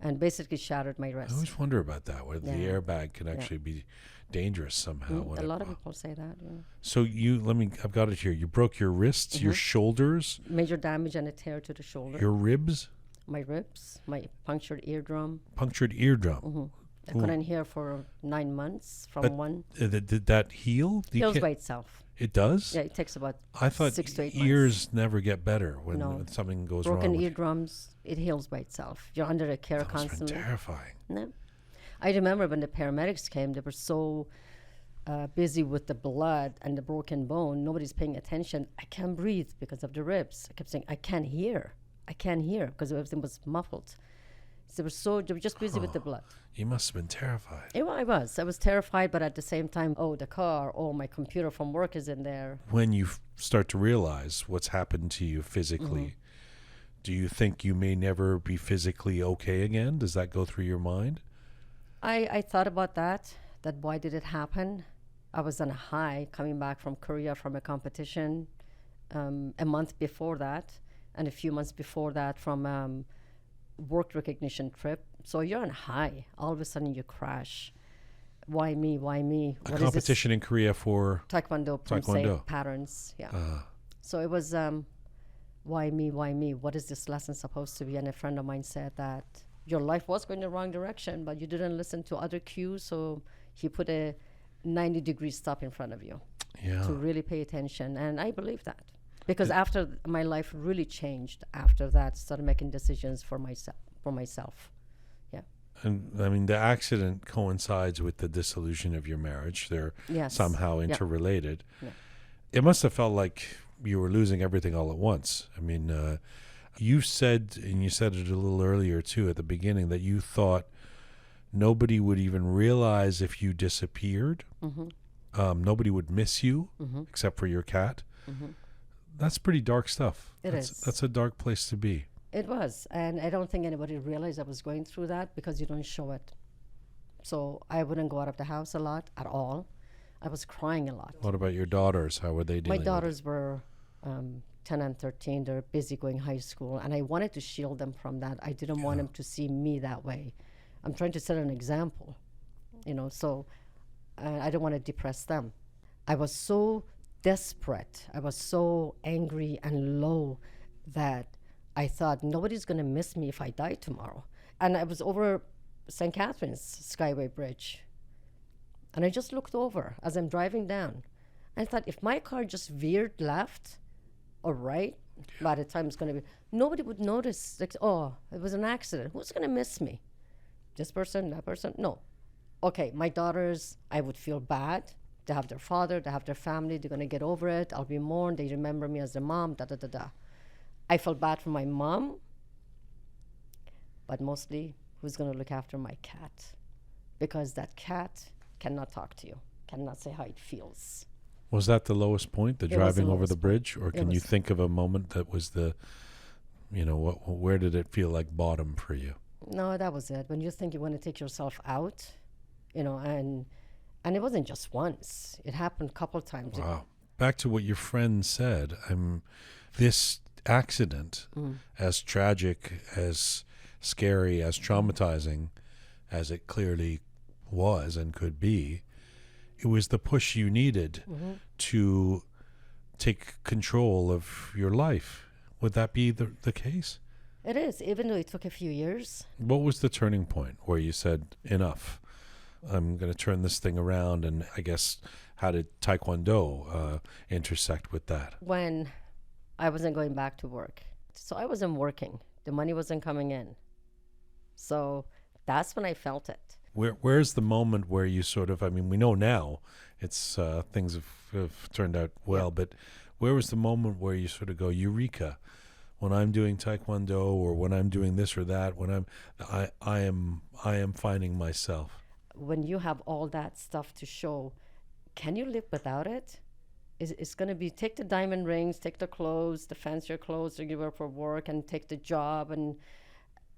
and basically shattered my I wrist. always wonder about that, whether the Yeah. airbag can actually be dangerous somehow. A lot of people say that. Yeah. So I've got it here. You broke your wrists, your shoulders, Major damage and a tear to the shoulder. your ribs, My ribs, my punctured eardrum. punctured eardrum. I couldn't hear for 9 months from But one. Did that heal? You Heals can't- by itself. It does? Yeah, it takes about I thought 6 to 8 ears months. never get better when No. something goes Broken wrong with you. eardrums, it heals by itself. You're under a care That must have been constantly. terrifying. No. I remember when the paramedics came, they were so busy with the blood and the broken bone, nobody's paying attention. I can't breathe because of the ribs. I kept saying, I can't hear because everything was muffled. So they were just busy with the blood. You must have been terrified. I was terrified, but at the same time, the car, my computer from work is in there. When you start to realize what's happened to you physically, do you think you may never be physically okay again? Does that go through your mind? I thought about that why did it happen? I was on a high coming back from Korea from a competition a month before that, and a few months before that from work recognition trip. So you're on a high. All of a sudden you crash. Why me? Why me? A competition in Korea for Taekwondo, Taekwondo. patterns. Yeah. So it was why me? Why me? What is this lesson supposed to be? And a friend of mine said that your life was going the wrong direction, but you didn't listen to other cues. So he put a 90-degree stop in front of you yeah. to really pay attention. And I believe that because after my life really changed after that, started making decisions for myself. Yeah. And I mean, the accident coincides with the dissolution of your marriage. They're Yes. somehow Yeah. interrelated. Yeah. It must have felt like you were losing everything all at once. I mean, you said, and you said it a little earlier too at the beginning, that you thought nobody would even realize if you disappeared. Nobody would miss you except for your cat. That's pretty dark stuff. It is. That's a dark place to be. It was, and I don't think anybody realized I was going through that because you don't show it. So I wouldn't go out of the house a lot at all. I was crying a lot. What about your daughters? How were they dealing My with it? daughters were 10 and 13. They're busy going high school, and I wanted to shield them from that. I didn't want them to see me that way. I'm trying to set an example, so I don't want to depress them. I was so desperate. I was so angry and low that I thought nobody's going to miss me if I die tomorrow. And I was over St. Catherine's Skyway Bridge. And I just looked over as I'm driving down. And I thought, if my car just veered left or right, by the time it's going to be, nobody would notice. Like, oh, it was an accident. Who's going to miss me? This person, that person? No. Okay, my daughters, I would feel bad. They have their father, they have their family, they're going to get over it. I'll be mourned. They remember me as their mom, da-da-da-da. I felt bad for my mom, but mostly, who's going to look after my cat? Because that cat cannot talk to you, cannot say how it feels. Was that the lowest point, the It was driving the over lowest the bridge? Or It can you was. think of a moment that was the, where did it feel like bottom for you? No, that was it. When you think you want to take yourself out, and it wasn't just once. It happened a couple times. Wow. Back to what your friend said, this accident, as tragic, as scary, as traumatizing as it clearly was and could be, it was the push you needed to take control of your life. Would that be the case? It is, even though it took a few years. What was the turning point where you said, enough, I'm going to turn this thing around? And I guess, how did Taekwondo intersect with that? When I wasn't going back to work. So I wasn't working. The money wasn't coming in. So that's when I felt it. Where's the moment where you sort of, we know now it's things have turned out well, but where was the moment where you sort of go, eureka, when I'm doing Taekwondo or when I'm doing this or that, when I am finding myself? When you have all that stuff to show, can you live without it? It's going to be, take the diamond rings, take the clothes, the fancier clothes that you wear for work, and take the job, and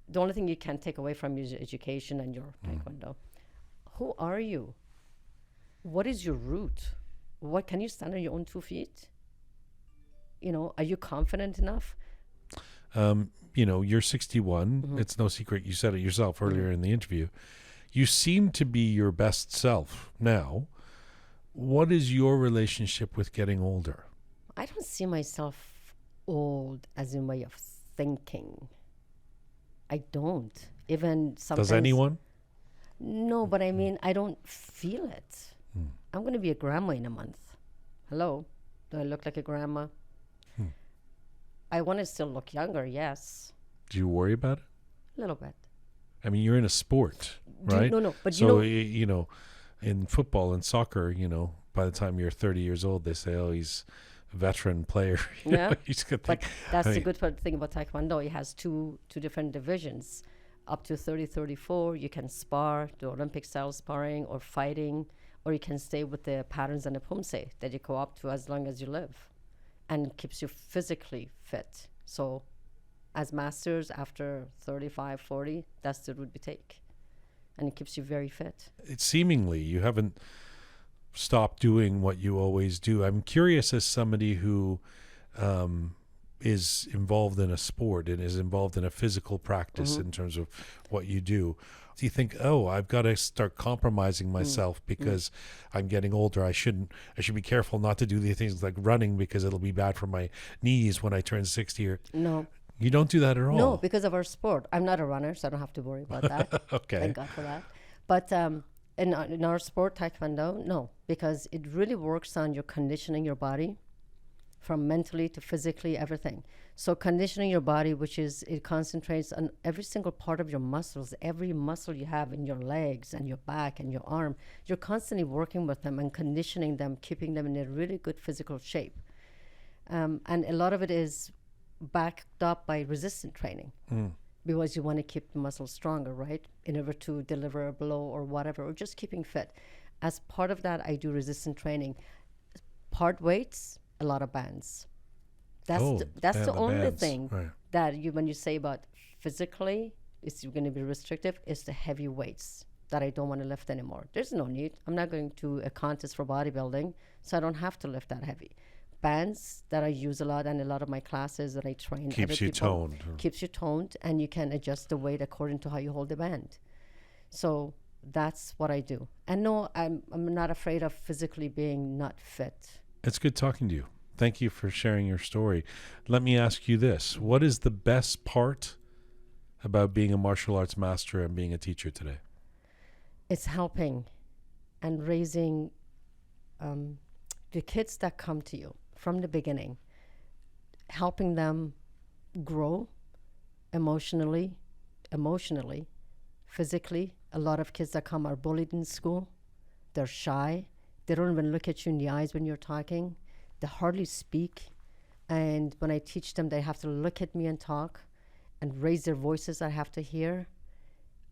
the only thing you can take away from you is your education and your Taekwondo. Who are you? What is your root? What, can you stand on your own 2 feet? Are you confident enough? You're 61. It's no secret. You said it yourself earlier in the interview. You seem to be your best self now. What is your relationship with getting older? I don't see myself old as in way of thinking. I don't. Even sometimes. Does anyone? No, but I don't feel it. I'm going to be a grandma in a month. Hello? Do I look like a grandma? I want to still look younger, yes. Do you worry about it? A little bit. You're in a sport, right? No, but so, in football and soccer, by the time you're 30 years old, they say, oh, he's a veteran player. Yeah, He's good. but that's the good thing about Taekwondo. It has two different divisions. Up to 30, 34, you can spar, do Olympic style sparring or fighting, or you can stay with the patterns and the pumse that you go up to as long as you live, and keeps you physically fit. So as masters, after 35, 40, that's the route we take. And it keeps you very fit. It's seemingly you haven't stopped doing what you always do. I'm curious, as somebody who is involved in a sport and is involved in a physical practice in terms of what you do you think, oh, I've got to start compromising myself because I'm getting older? I should be careful not to do the things like running because it'll be bad for my knees when I turn 60? Or No. You don't do that at all? No, because of our sport. I'm not a runner, so I don't have to worry about that. Okay. Thank God for that. But in our sport, Taekwondo, no, because it really works on your conditioning your body from mentally to physically, everything. So conditioning your body, it concentrates on every single part of your muscles, every muscle you have in your legs and your back and your arm. You're constantly working with them and conditioning them, keeping them in a really good physical shape. And a lot of it is backed up by resistance training because you want to keep the muscles stronger, right? In order to deliver a blow or whatever, or just keeping fit. As part of that, I do resistance training. Part weights, a lot of bands. That's the only bands. thing Right. that when you say about physically, is going to be restrictive, is the heavy weights that I don't want to lift anymore. There's no need. I'm not going to a contest for bodybuilding, so I don't have to lift that heavy. Bands that I use a lot, and a lot of my classes that I train Keeps other you people, toned. keeps you toned, and you can adjust the weight according to how you hold the band. So that's what I do. And no, I'm not afraid of physically being not fit. It's good talking to you. Thank you for sharing your story. Let me ask you this. What is the best part about being a martial arts master and being a teacher today? It's helping and raising the kids that come to you from the beginning, helping them grow emotionally, physically. A lot of kids that come are bullied in school. They're shy. They don't even look at you in the eyes when you're talking. They hardly speak. And when I teach them, they have to look at me and talk and raise their voices. I have to hear.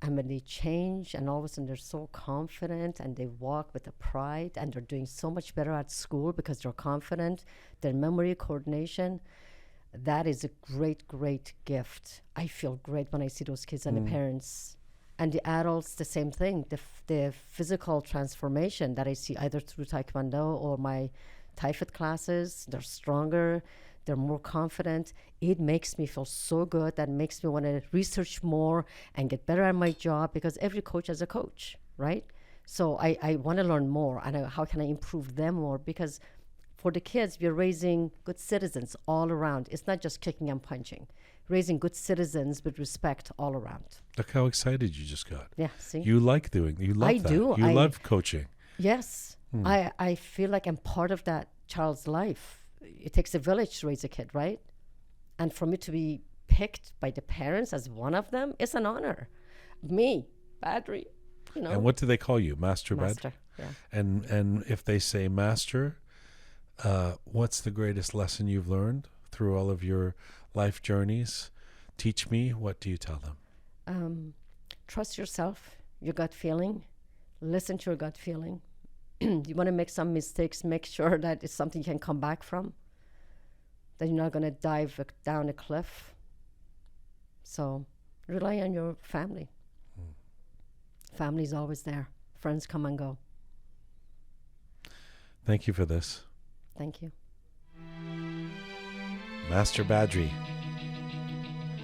And when they change, and all of a sudden they're so confident and they walk with a pride, and they're doing so much better at school because they're confident, their memory coordination, that is a great, great gift. I feel great when I see those kids and the parents. And the adults, the same thing. The physical transformation that I see either through Taekwondo or my Thai fit classes, they're stronger, they're more confident. It makes me feel so good. That makes me want to research more and get better at my job, because every coach has a coach, right? So I want to learn more, and how can I improve them more? Because for the kids, we're raising good citizens all around. It's not just kicking and punching. Raising good citizens with respect all around. Look how excited you just got. Yeah, see? You love that. do. You love coaching. Yes. I feel like I'm part of that child's life. It takes a village to raise a kid, right? And for me to be picked by the parents as one of them, it's an honor. Me, Badri, you know. And what do they call you? Master Badri? Master, yeah. And if they say master, what's the greatest lesson you've learned through all of your life journeys? Teach me. What do you tell them? Trust yourself, your gut feeling. Listen to your gut feeling. You want to make some mistakes, make sure that it's something you can come back from, that you're not going to dive down a cliff. So rely on your family. Family's always there. Friends come and go. Thank you for this. Thank you. Master Badri,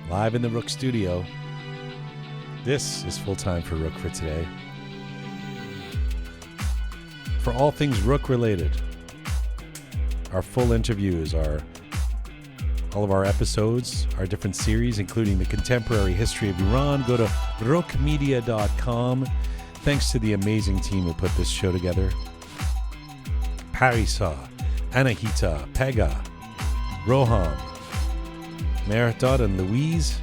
live in the Roqe Studio. This is Full Time for Roqe for today. For all things Roqe related, our full interviews, all of our episodes, our different series, including the contemporary history of Iran, go to roqemedia.com. Thanks to the amazing team who put this show together. Parisa, Anahita, Pegah, Roham, Meredith, and Louise.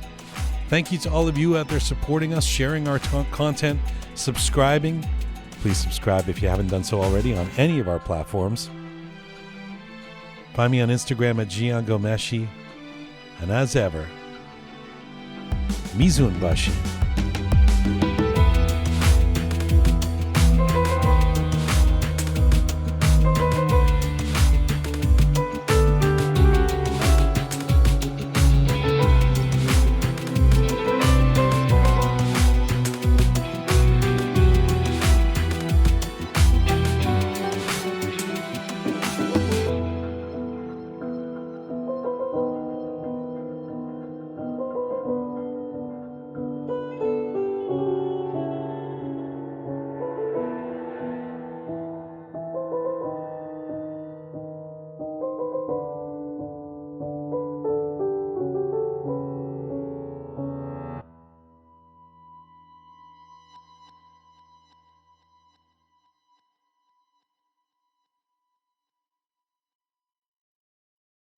Thank you to all of you out there supporting us, sharing our content, subscribing. Please subscribe if you haven't done so already on any of our platforms. Find me on Instagram at Jian Gomeshi. And as ever, Mizun Bashi.